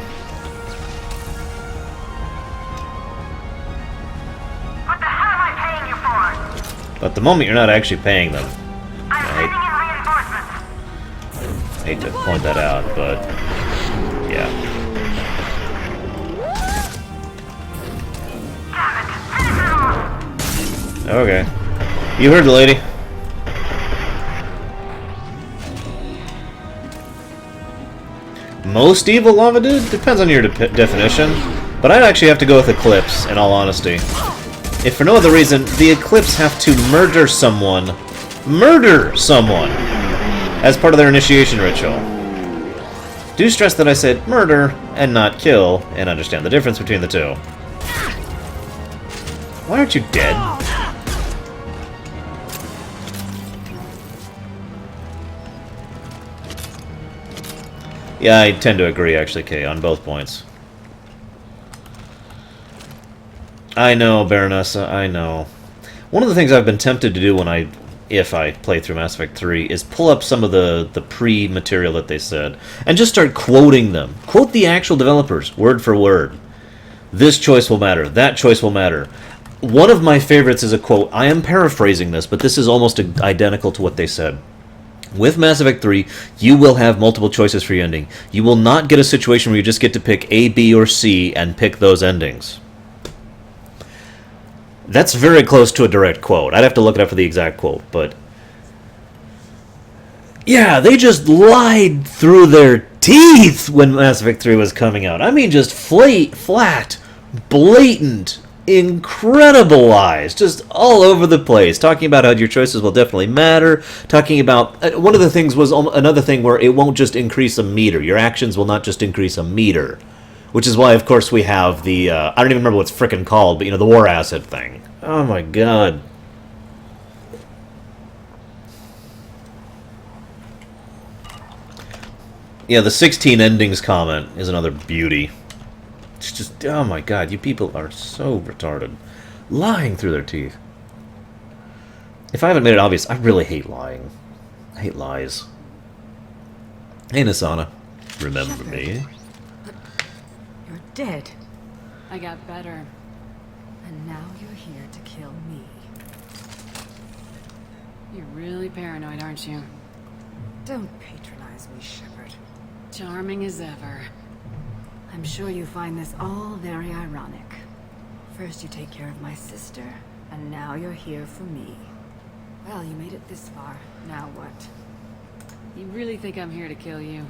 What the hell am I paying you for? But at the moment, you're not actually paying them. I'm sending in reinforcements. I hate to point that out, but... yeah. Okay. You heard the lady. Most evil lava dude? Depends on your definition. But I'd actually have to go with Eclipse, in all honesty. If for no other reason, the Eclipse have to murder someone. Murder someone! As part of their initiation ritual. Do stress that I said murder and not kill, and understand the difference between the two. Why aren't you dead? Yeah, I tend to agree, actually, Kay, on both points. I know, Baronessa, I know. One of the things I've been tempted to do when if I play through Mass Effect 3 is pull up some of the pre-material that they said and just start quoting them. Quote the actual developers, word for word. This choice will matter, that choice will matter. One of my favorites is a quote. I am paraphrasing this, but this is almost identical to what they said. With Mass Effect 3, you will have multiple choices for your ending. You will not get a situation where you just get to pick A, B, or C and pick those endings. That's very close to a direct quote. I'd have to look it up for the exact quote, but... yeah, they just lied through their teeth when Mass Effect 3 was coming out. I mean, just flat, blatant, incredible lies, just all over the place, talking about how your choices will definitely matter, talking about, one of the things was another thing where it won't just increase a meter, your actions will not just increase a meter, Which is why, of course, we have the, I don't even remember what it's frickin' called, but, you know, the war asset thing. Oh my god. Yeah, the 16 endings comment is another beauty. It's just, oh my god, you people are so retarded. Lying through their teeth. If I haven't made it obvious, I really hate lying. I hate lies. Hey, Nassana. Remember Shepard. me? You're dead. I got better. And now you're here to kill me. You're really paranoid, aren't you? Don't patronize me, Shepard. Charming as ever. I'm sure you find this all very ironic. First you take care of my sister, and now you're here for me. Well, you made it this far. Now what? You really think I'm here to kill you?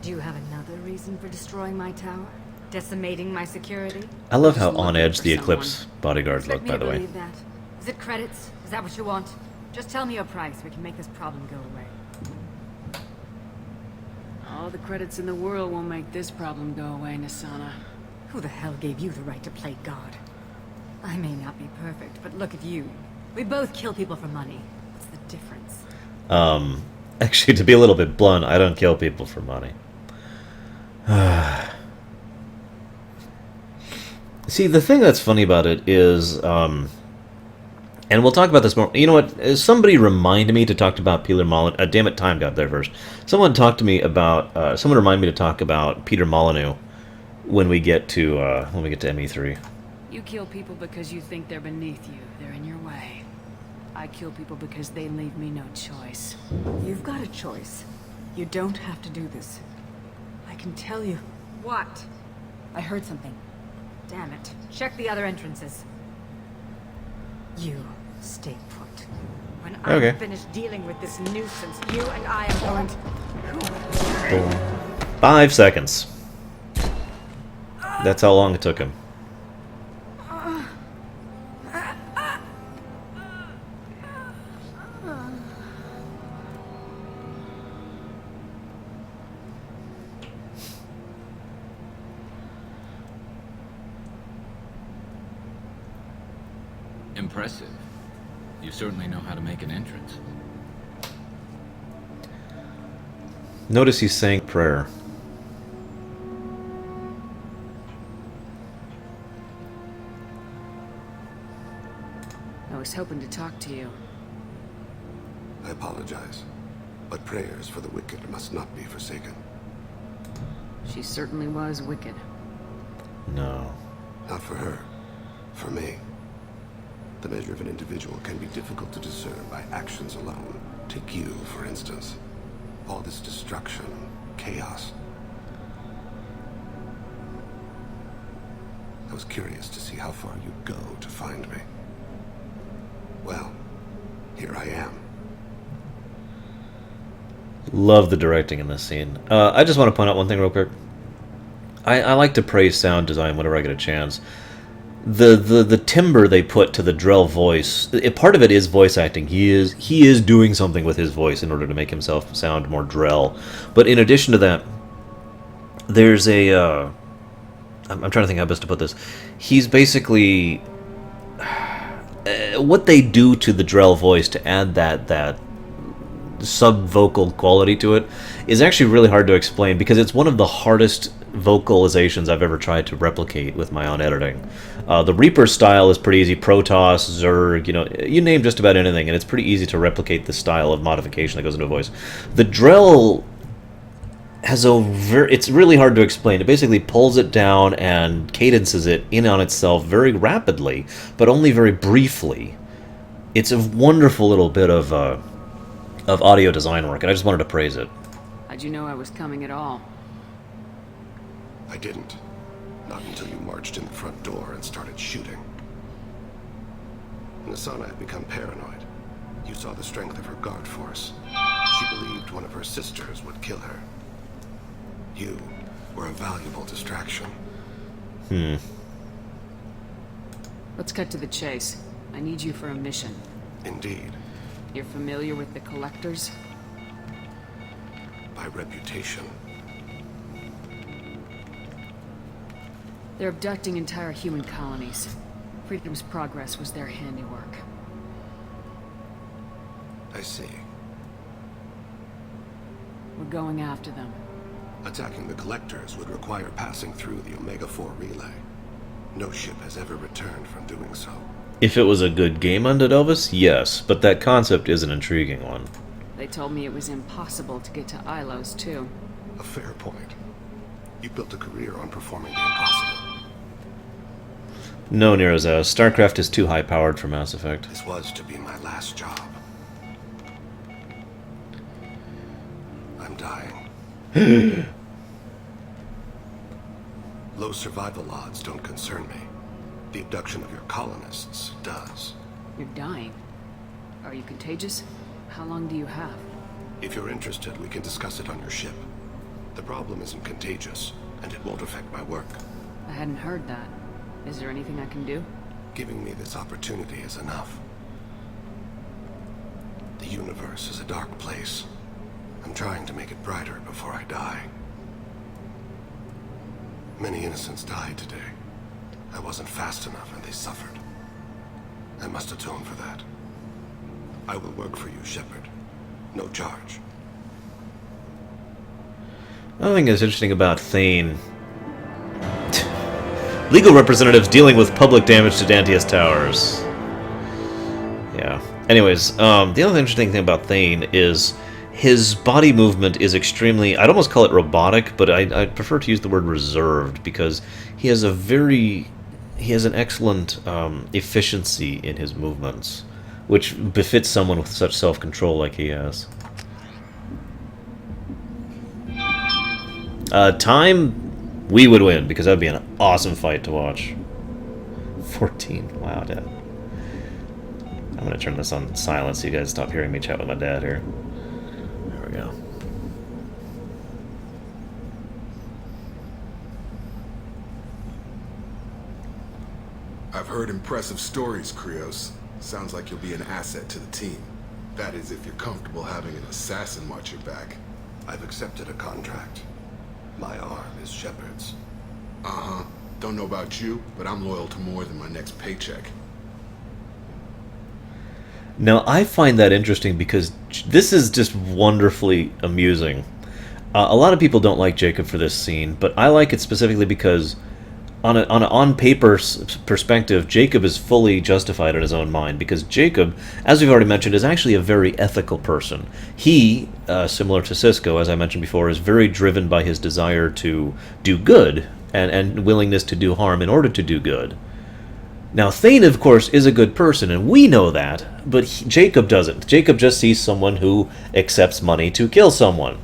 Do you have another reason for destroying my tower? Decimating my security? I love how Just on looking edge for the someone. Eclipse bodyguards look, by the way. Believe that. Is it credits? Is that what you want? Just tell me your price. We can make this problem go away. All the credits in the world won't make this problem go away, Nassana. Who the hell gave you the right to play God? I may not be perfect, but look at you. We both kill people for money. What's the difference? Actually, to be a little bit blunt, I don't kill people for money. See, the thing that's funny about it is, and we'll talk about this more. You know what? Somebody reminded me to talk about Peter Molyneux. Damn it, time got there first. Someone talked to me about. Someone reminded me to talk about Peter Molyneux when we get to ME3. You kill people because you think they're beneath you. They're in your way. I kill people because they leave me no choice. You've got a choice. You don't have to do this. I can tell you. What? I heard something. Damn it. Check the other entrances. You stay put. When Okay. I'm finished dealing with this nuisance, you and I am going to... 5 seconds. That's how long it took him. Impressive. You certainly know how to make an entrance. Notice he's saying prayer. I was hoping to talk to you. I apologize, but prayers for the wicked must not be forsaken. She certainly was wicked. No. Not for her. For me. The measure of an individual can be difficult to discern by actions alone. Take you, for instance. All this destruction, chaos. I was curious to see how far you'd go to find me. Well, here I am. Love the directing in this scene. I just want to point out one thing real quick. I like to praise sound design whenever I get a chance. The timbre they put to the Drell voice, part of it is voice acting. He is doing something with his voice in order to make himself sound more Drell. But in addition to that, there's a I'm trying to think how best to put this. He's basically what they do to the Drell voice to add that sub-vocal quality to it is actually really hard to explain, because it's one of the hardest vocalizations I've ever tried to replicate with my own editing. The Reaper style is pretty easy. Protoss, Zerg, you name just about anything, and it's pretty easy to replicate the style of modification that goes into a voice. The Drell has it's really hard to explain. It basically pulls it down and cadences it in on itself very rapidly, but only very briefly. It's a wonderful little bit of audio design work, and I just wanted to praise it. How'd you know I was coming at all? I didn't. Not until you marched in the front door and started shooting. Nassana had become paranoid. You saw the strength of her guard force. She believed one of her sisters would kill her. You were a valuable distraction. Let's cut to the chase. I need you for a mission. Indeed. You're familiar with the Collectors? By reputation. They're abducting entire human colonies. Freedom's Progress was their handiwork. I see. We're going after them. Attacking the Collectors would require passing through the Omega-4 relay. No ship has ever returned from doing so. If it was a good game unto Elvis, yes, but that concept is an intriguing one. They told me it was impossible to get to Ilos, too. A fair point. You built a career on performing the impossible. No, Nerozow. StarCraft is too high-powered for Mass Effect. This was to be my last job. I'm dying. Low survival odds don't concern me. The abduction of your colonists does. You're dying. Are you contagious? How long do you have? If you're interested, we can discuss it on your ship. The problem isn't contagious, and it won't affect my work. I hadn't heard that. Is there anything I can do? Giving me this opportunity is enough. The universe is a dark place. I'm trying to make it brighter before I die. Many innocents died today. I wasn't fast enough and they suffered. I must atone for that. I will work for you, Shepard. No charge. Another thing that's interesting about Thane... Legal representatives dealing with public damage to Dantius Towers. Yeah. Anyways, the other interesting thing about Thane is his body movement is extremely... I'd almost call it robotic, but I'd prefer to use the word reserved, because he has a very... He has an excellent efficiency in his movements, which befits someone with such self-control like he has. Time, we would win, because that would be an awesome fight to watch. 14, wow, Dad. I'm gonna turn this on silent so you guys stop hearing me chat with my dad here. There we go. I've heard impressive stories, Krios. Sounds like you'll be an asset to the team. That is, if you're comfortable having an assassin watch your back. I've accepted a contract. My arm is Shepard's. Uh-huh. Don't know about you, but I'm loyal to more than my next paycheck. Now, I find that interesting because this is just wonderfully amusing. A lot of people don't like Jacob for this scene, but I like it specifically because on an on-paper perspective, Jacob is fully justified in his own mind, because Jacob, as we've already mentioned, is actually a very ethical person. He, similar to Cisco, as I mentioned before, is very driven by his desire to do good and willingness to do harm in order to do good. Now, Thane, of course, is a good person, and we know that, but Jacob doesn't. Jacob just sees someone who accepts money to kill someone.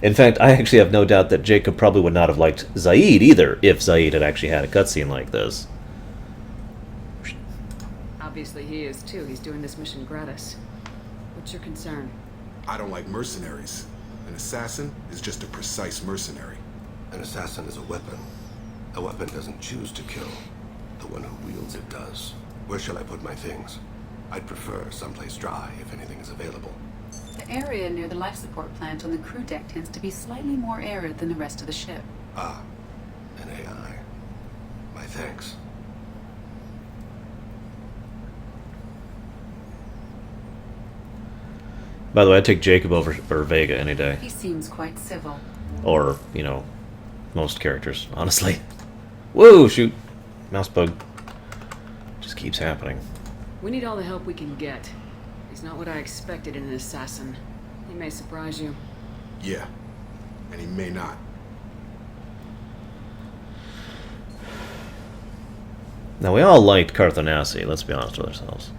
In fact, I actually have no doubt that Jacob probably would not have liked Zaid either, if Zaid had actually had a cutscene like this. Obviously he is too. He's doing this mission gratis. What's your concern? I don't like mercenaries. An assassin is just a precise mercenary. An assassin is a weapon. A weapon doesn't choose to kill. The one who wields it does. Where shall I put my things? I'd prefer someplace dry if anything is available. The area near the life support plant on the crew deck tends to be slightly more arid than the rest of the ship. Ah, an AI. My thanks. By the way, I'd take Jacob over Vega any day. He seems quite civil. Or, you know, most characters, honestly. Whoa, shoot. Mouse bug. Just keeps happening. We need all the help we can get. He's not what I expected in an assassin. He may surprise you. Yeah, and he may not. Now, we all liked Carthanasi, let's be honest with ourselves.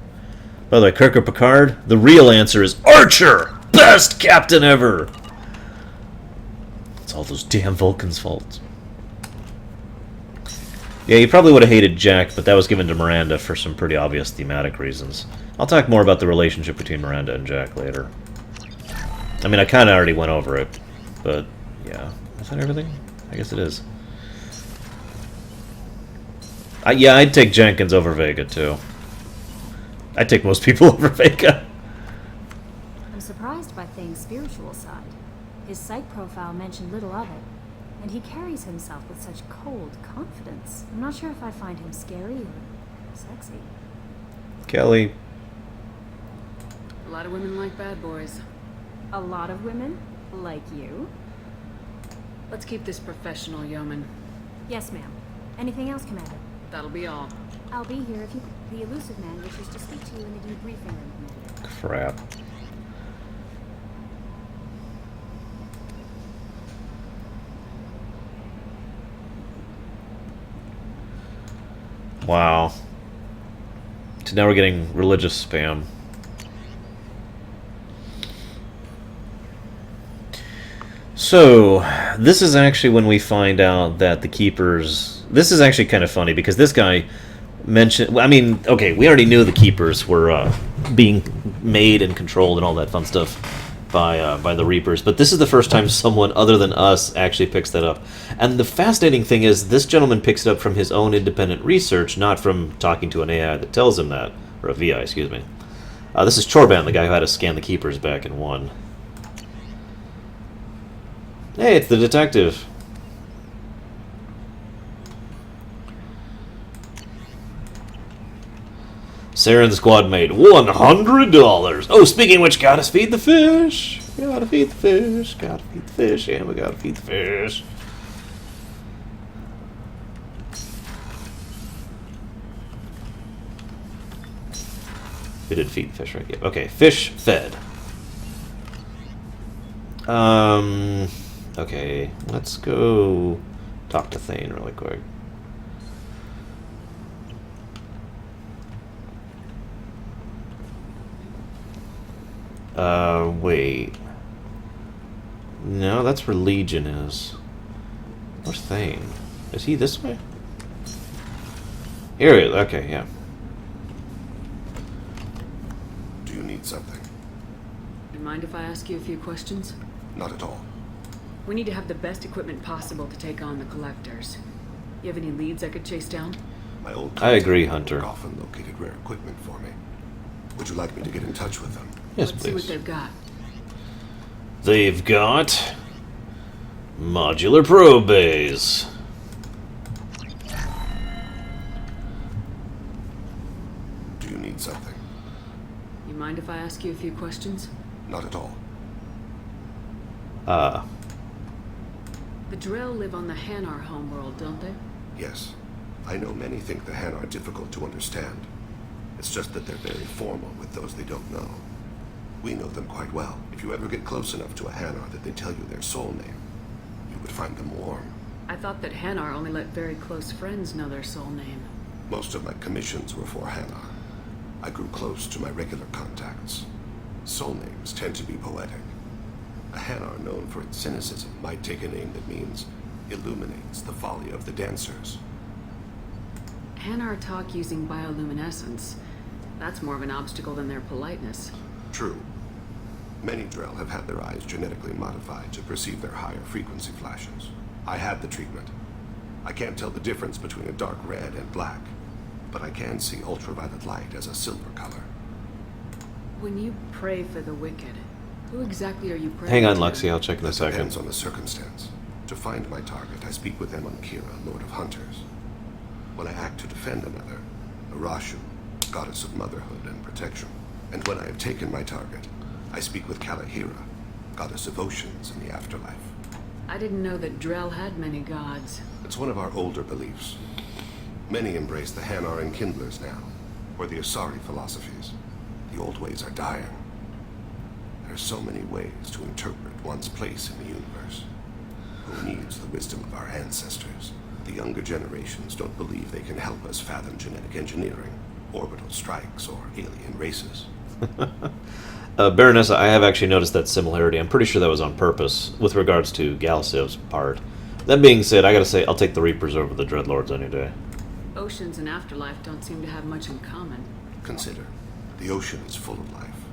By the way, Kirk or Picard, the real answer is Archer! Best captain ever! It's all those damn Vulcans' faults. Yeah, you probably would have hated Jack, but that was given to Miranda for some pretty obvious thematic reasons. I'll talk more about the relationship between Miranda and Jack later. I mean, I kind of already went over it, but yeah. Is that everything? I guess it is. Yeah, I'd take Jenkins over Vega, too. I'd take most people over Vega. I'm surprised by Thane's spiritual side. His psych profile mentioned little of it. And he carries himself with such cold confidence. I'm not sure if I find him scary or sexy. Kelly. A lot of women like bad boys. A lot of women? Like you? Let's keep this professional, yeoman. Yes, ma'am. Anything else, Commander? That'll be all. I'll be here if you... The elusive man wishes to speak to you in the debriefing room, Commander. Crap. Wow. So now we're getting religious spam. So, this is actually when we find out that the Keepers... This is actually kind of funny, because this guy mentioned... I mean, okay, we already knew the Keepers were being made and controlled and all that fun stuff by the Reapers, but this is the first time someone other than us actually picks that up. And the fascinating thing is, this gentleman picks it up from his own independent research, not from talking to an AI that tells him that. Or a VI, excuse me. This is Chorban, the guy who had to scan the Keepers back in 1. Hey, it's the detective. Sarah and the squad made $100. Oh, speaking of which, gotta feed the fish. Gotta feed the fish. Gotta feed the fish. And we gotta feed the fish. We did feed the fish, right? Yep. Okay, fish fed. Okay, let's go talk to Thane really quick. Wait. No, that's where Legion is. Where's Thane? Is he this way? Here he is. Okay, yeah. Do you need something? Do you mind if I ask you a few questions? Not at all. We need to have the best equipment possible to take on the Collectors. You have any leads I could chase down? My old I agree, Hunter. often located rare equipment for me. Would you like me to get in touch with them? Yes, Let's please. see what they've got. They've got modular probe bays. Do you need something? You mind if I ask you a few questions? Not at all. The Drell live on the Hanar homeworld, don't they? Yes. I know many think the Han are difficult to understand. It's just that they're very formal with those they don't know. We know them quite well. If you ever get close enough to a Hanar that they tell you their soul name, you would find them warm. I thought that Hanar only let very close friends know their soul name. Most of my commissions were for Hanar. I grew close to my regular contacts. Soul names tend to be poetic. A Hanar known for its cynicism might take a name that means illuminates the folly of the dancers. Hanar talk using bioluminescence. That's more of an obstacle than their politeness. True. Many Drell have had their eyes genetically modified to perceive their higher frequency flashes. I had the treatment. I can't tell the difference between a dark red and black, but I can see ultraviolet light as a silver color. When you pray for the wicked, who exactly are you praying Hang on, to? Lexi. I'll check in a second. Depends on the circumstance. To find my target, I speak with them on Kira, Lord of Hunters. When I act to defend another, Arashu, goddess of motherhood and protection. And when I have taken my target, I speak with Kalahira, goddess of oceans in the afterlife. I didn't know that Drell had many gods. It's one of our older beliefs. Many embrace the Hanar and Kindlers now, or the Asari philosophies. The old ways are dying. There are so many ways to interpret one's place in the universe. Who needs the wisdom of our ancestors? The younger generations don't believe they can help us fathom genetic engineering, orbital strikes, or alien races. Baronessa, I have actually noticed that similarity. I'm pretty sure that was on purpose with regards to Galsev's part. That being said, I gotta say, I'll take the Reapers over the Dreadlords any day. Oceans and afterlife don't seem to have much in common. Consider, the ocean is full of life,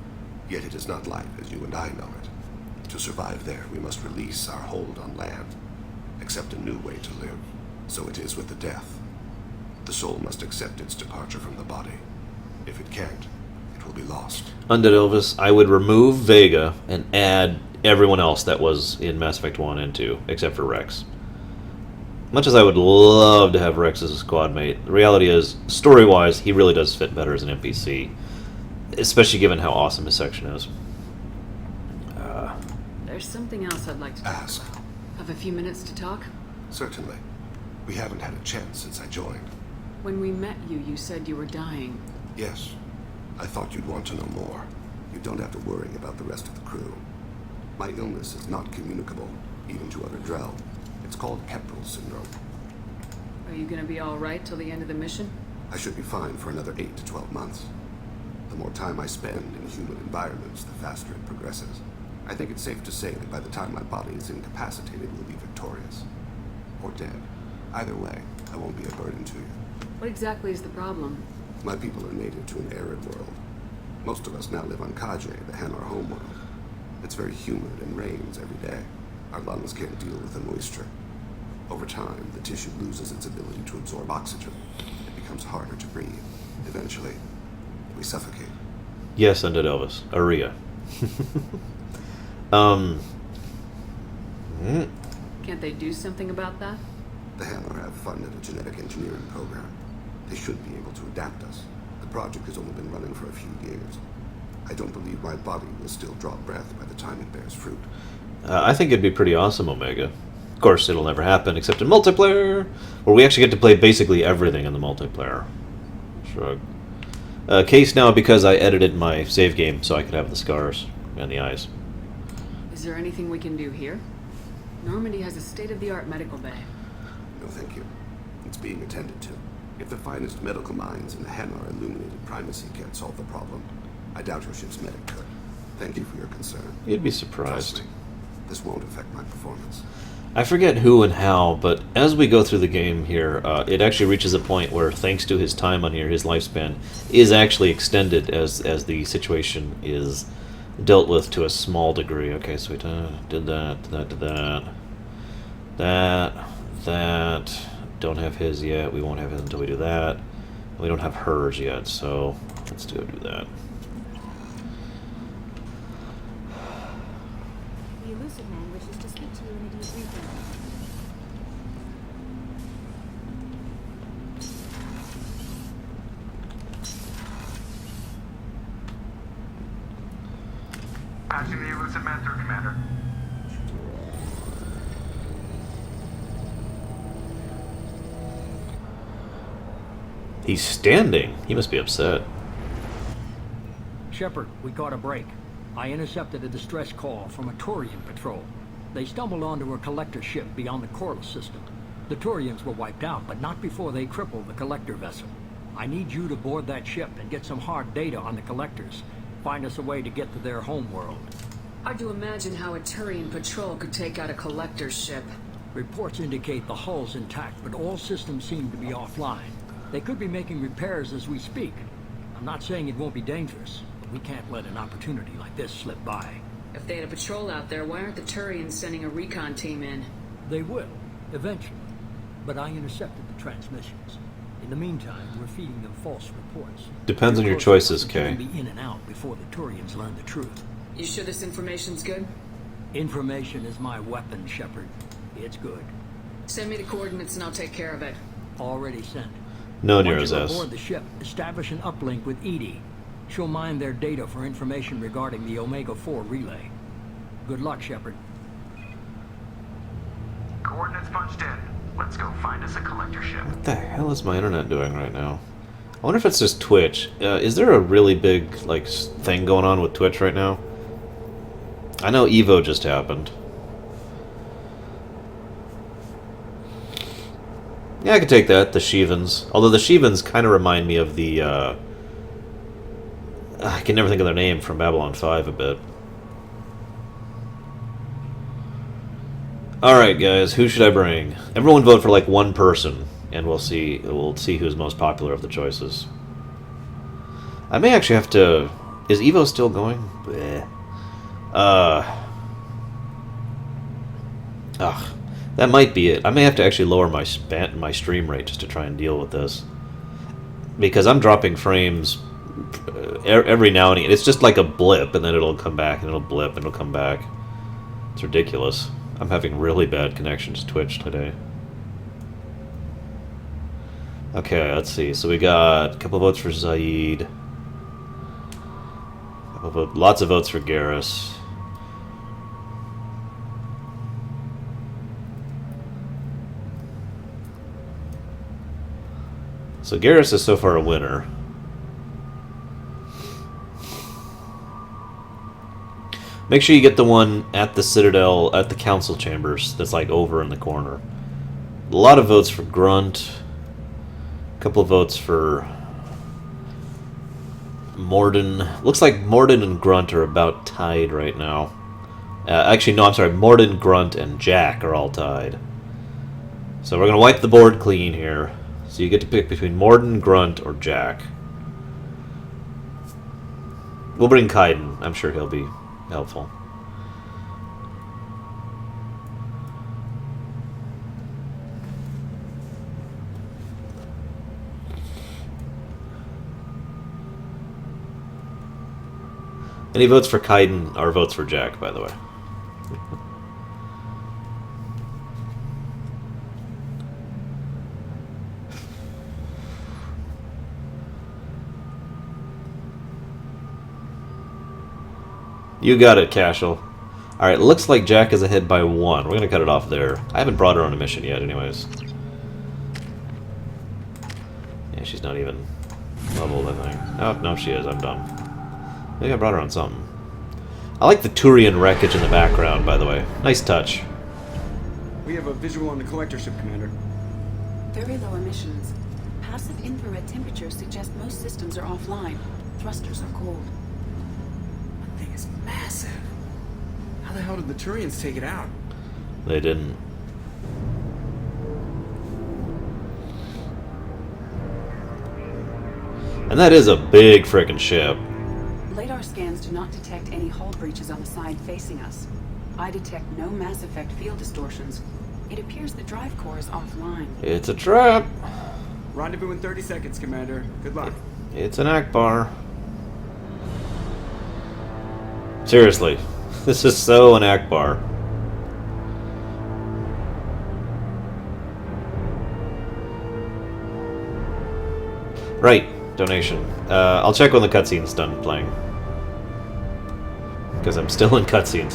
yet it is not life as you and I know it. To survive there, we must release our hold on land, accept a new way to live. So it is with the death. The soul must accept its departure from the body. If it can't, it will be lost. Undead Elvis, I would remove Vega and add everyone else that was in Mass Effect 1 and 2, except for Rex. much as I would love to have Rex as a squad mate, the reality is, story-wise, he really does fit better as an NPC. Especially given how awesome his section is. There's something else I'd like to talk about. Have a few minutes to talk? Certainly. We haven't had a chance since I joined. When we met you, you said you were dying. Yes. I thought you'd want to know more. You don't have to worry about the rest of the crew. My illness is not communicable, even to other Drell. It's called Pepperell syndrome. Are you gonna be alright till the end of the mission? I should be fine for another 8 to 12 months. The more time I spend in human environments, the faster it progresses. I think it's safe to say that by the time my body is incapacitated, we'll be victorious. Or dead. Either way, I won't be a burden to you. What exactly is the problem? My people are native to an arid world. Most of us now live on Kaje, the Hanar homeworld. It's very humid and rains every day. Our lungs can't deal with the moisture. Over time, the tissue loses its ability to absorb oxygen. It becomes harder to breathe. Eventually, we suffocate. Yes, and did Elvis. Aria. Can't they do something about that? The Hanar have funded a genetic engineering program. They should be able to adapt us. The project has only been running for a few years. I don't believe my body will still draw breath by the time it bears fruit. I think it'd be pretty awesome, Omega. Of course, it'll never happen except in multiplayer, where we actually get to play basically everything in the multiplayer. Shrug. Case now because I edited my save game so I could have the scars and the eyes. Is there anything we can do here? Normandy has a state-of-the-art medical bay. No, thank you. It's being attended to. If the finest medical minds in the Hanar illuminated primacy can't solve the problem, I doubt your ship's medic could. Thank you for your concern. You'd be surprised. Trust me, this won't affect my performance. I forget who and how, but as we go through the game here, it actually reaches a point where, thanks to his time on here, his lifespan is actually extended as the situation is dealt with to a small degree. Okay, so we did that. Don't have his yet. We won't have his until we do that. We don't have hers yet, so let's go do that. The elusive man wishes to speak to you in a debriefing. Passing the elusive man through, Commander. He's standing. He must be upset. Shepard, we caught a break. I intercepted a distress call from a Turian patrol. They stumbled onto a collector ship beyond the Corliss system. The Turians were wiped out, but not before they crippled the collector vessel. I need you to board that ship and get some hard data on the collectors. Find us a way to get to their homeworld. Hard to imagine how a Turian patrol could take out a collector's ship. Reports indicate the hull's intact, but all systems seem to be offline. They could be making repairs as we speak. I'm not saying it won't be dangerous, but we can't let an opportunity like this slip by. If they had a patrol out there, why aren't the Turians sending a recon team in? They will, eventually. But I intercepted the transmissions. In the meantime, we're feeding them false reports. Depends on your choices, Kay. Be in and out before the Turians learn the truth. You sure this information's good? Information is my weapon, Shepard. It's good. Send me the coordinates and I'll take care of it. Already sent. No, Once Nero's you're ass. aboard the ship, establish an uplink with Edie. She'll mine their data for information regarding the Omega-4 relay. Good luck, Shepard. Coordinates punched in. Let's go find us a collector ship. What the hell is my internet doing right now? I wonder if it's just Twitch. Is there a really big thing going on with Twitch right now? I know Evo just happened. Yeah, I could take that, the Shivans. Although the Shivans kind of remind me of the, I can never think of their name from Babylon 5 a bit. Alright, guys, who should I bring? Everyone vote for, like, one person, and we'll see who's most popular of the choices. I may actually have to... Is Evo still going? Bleh. That might be it. I may have to actually lower my stream rate just to try and deal with this. Because I'm dropping frames every now and again. It's just like a blip, and then it'll come back, and it'll blip, and it'll come back. It's ridiculous. I'm having really bad connections to Twitch today. Okay, let's see. So we got a couple of votes for Zaid. Lots of votes for Garrus. So Garrus is so far a winner. Make sure you get the one at the Citadel, at the Council Chambers, that's like over in the corner. A lot of votes for Grunt. A couple of votes for Morden. Looks like Morden and Grunt are about tied right now. Actually, no, I'm sorry. Morden, Grunt, and Jack are all tied. So we're going to wipe the board clean here. So you get to pick between Morden, Grunt, or Jack. We'll bring Kaiden. I'm sure he'll be helpful. Any votes for Kaiden are votes for Jack, by the way. You got it, Cashel. Alright, looks like Jack is ahead by 1. We're going to cut it off there. I haven't brought her on a mission yet, anyways. Yeah, she's not even leveled, I think. Oh, no, she is. I'm dumb. Maybe I brought her on something. I like the Turian wreckage in the background, by the way. Nice touch. We have a visual on the collector ship, Commander. Very low emissions. Passive infrared temperatures suggest most systems are offline. Thrusters are cold. That thing is massive. How the hell did the Turians take it out? They didn't. And that is a big frickin' ship. Radar scans do not detect any hull breaches on the side facing us. I detect no Mass Effect field distortions. It appears the drive core is offline. It's a trap. Rendezvous in 30 seconds, Commander. Good luck. It's an Akbar. Seriously, this is so an Akbar. Right, donation. I'll check when the cutscene's done playing. Because I'm still in cutscenes.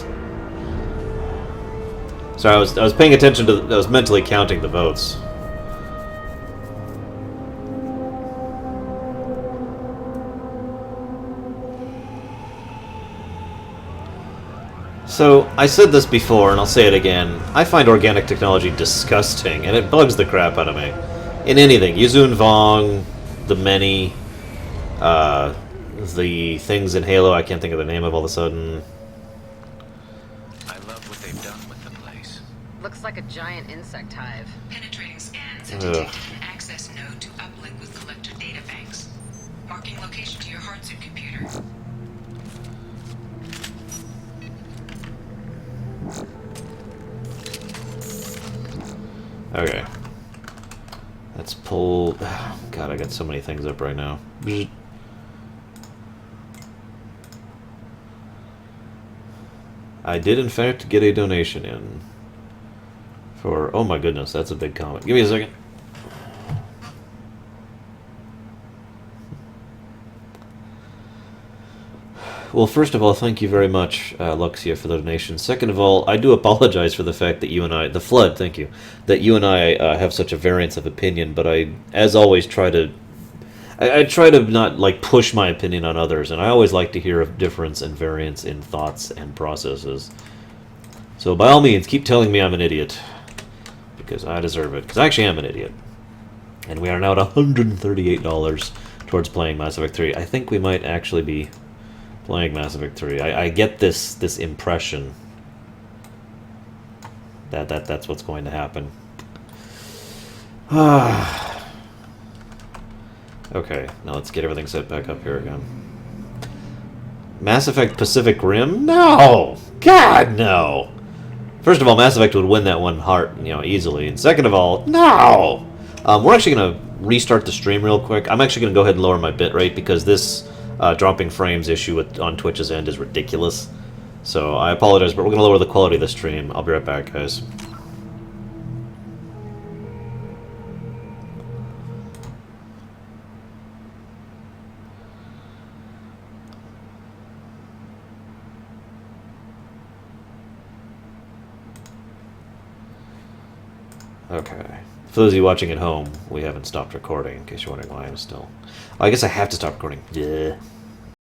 Sorry, I was paying attention to. I was mentally counting the votes. So, I said this before, and I'll say it again. I find organic technology disgusting, and it bugs the crap out of me. In anything. Yuzun Vong, the many, the things in Halo I can't think of the name of all of a sudden. I love what they've done with the place. Looks like a giant insect hive. Penetrating scans have detected an access node to uplink with collector data banks. Marking location to your hardsuit computer. Okay. Let's pull... God, I got so many things up right now. I did, in fact, get a donation in. For... Oh my goodness, that's a big comment. Give me a second. Well, first of all, thank you very much, Luxia, for the donation. Second of all, I do apologize for the fact that you and I... The Flood, thank you. That you and I have such a variance of opinion, but I, as always, try to... I try to not, like, push my opinion on others, and I always like to hear of difference and variance in thoughts and processes. So, by all means, keep telling me I'm an idiot. Because I deserve it. Because I actually am an idiot. And we are now at $138 towards playing Mass Effect 3. I think we might actually be... playing Mass Effect 3. I get this impression that that's what's going to happen. Okay, now let's get everything set back up here again. Mass Effect Pacific Rim? No! God, no! First of all, Mass Effect would win that one easily. And second of all, no! We're actually going to restart the stream real quick. I'm actually going to go ahead and lower my bitrate because this dropping frames issue on Twitch's end is ridiculous. So I apologize, but we're going to lower the quality of the stream. I'll be right back, guys. Okay. For those of you watching at home, we haven't stopped recording, in case you're wondering why I'm still... I guess I have to stop recording. Yeah.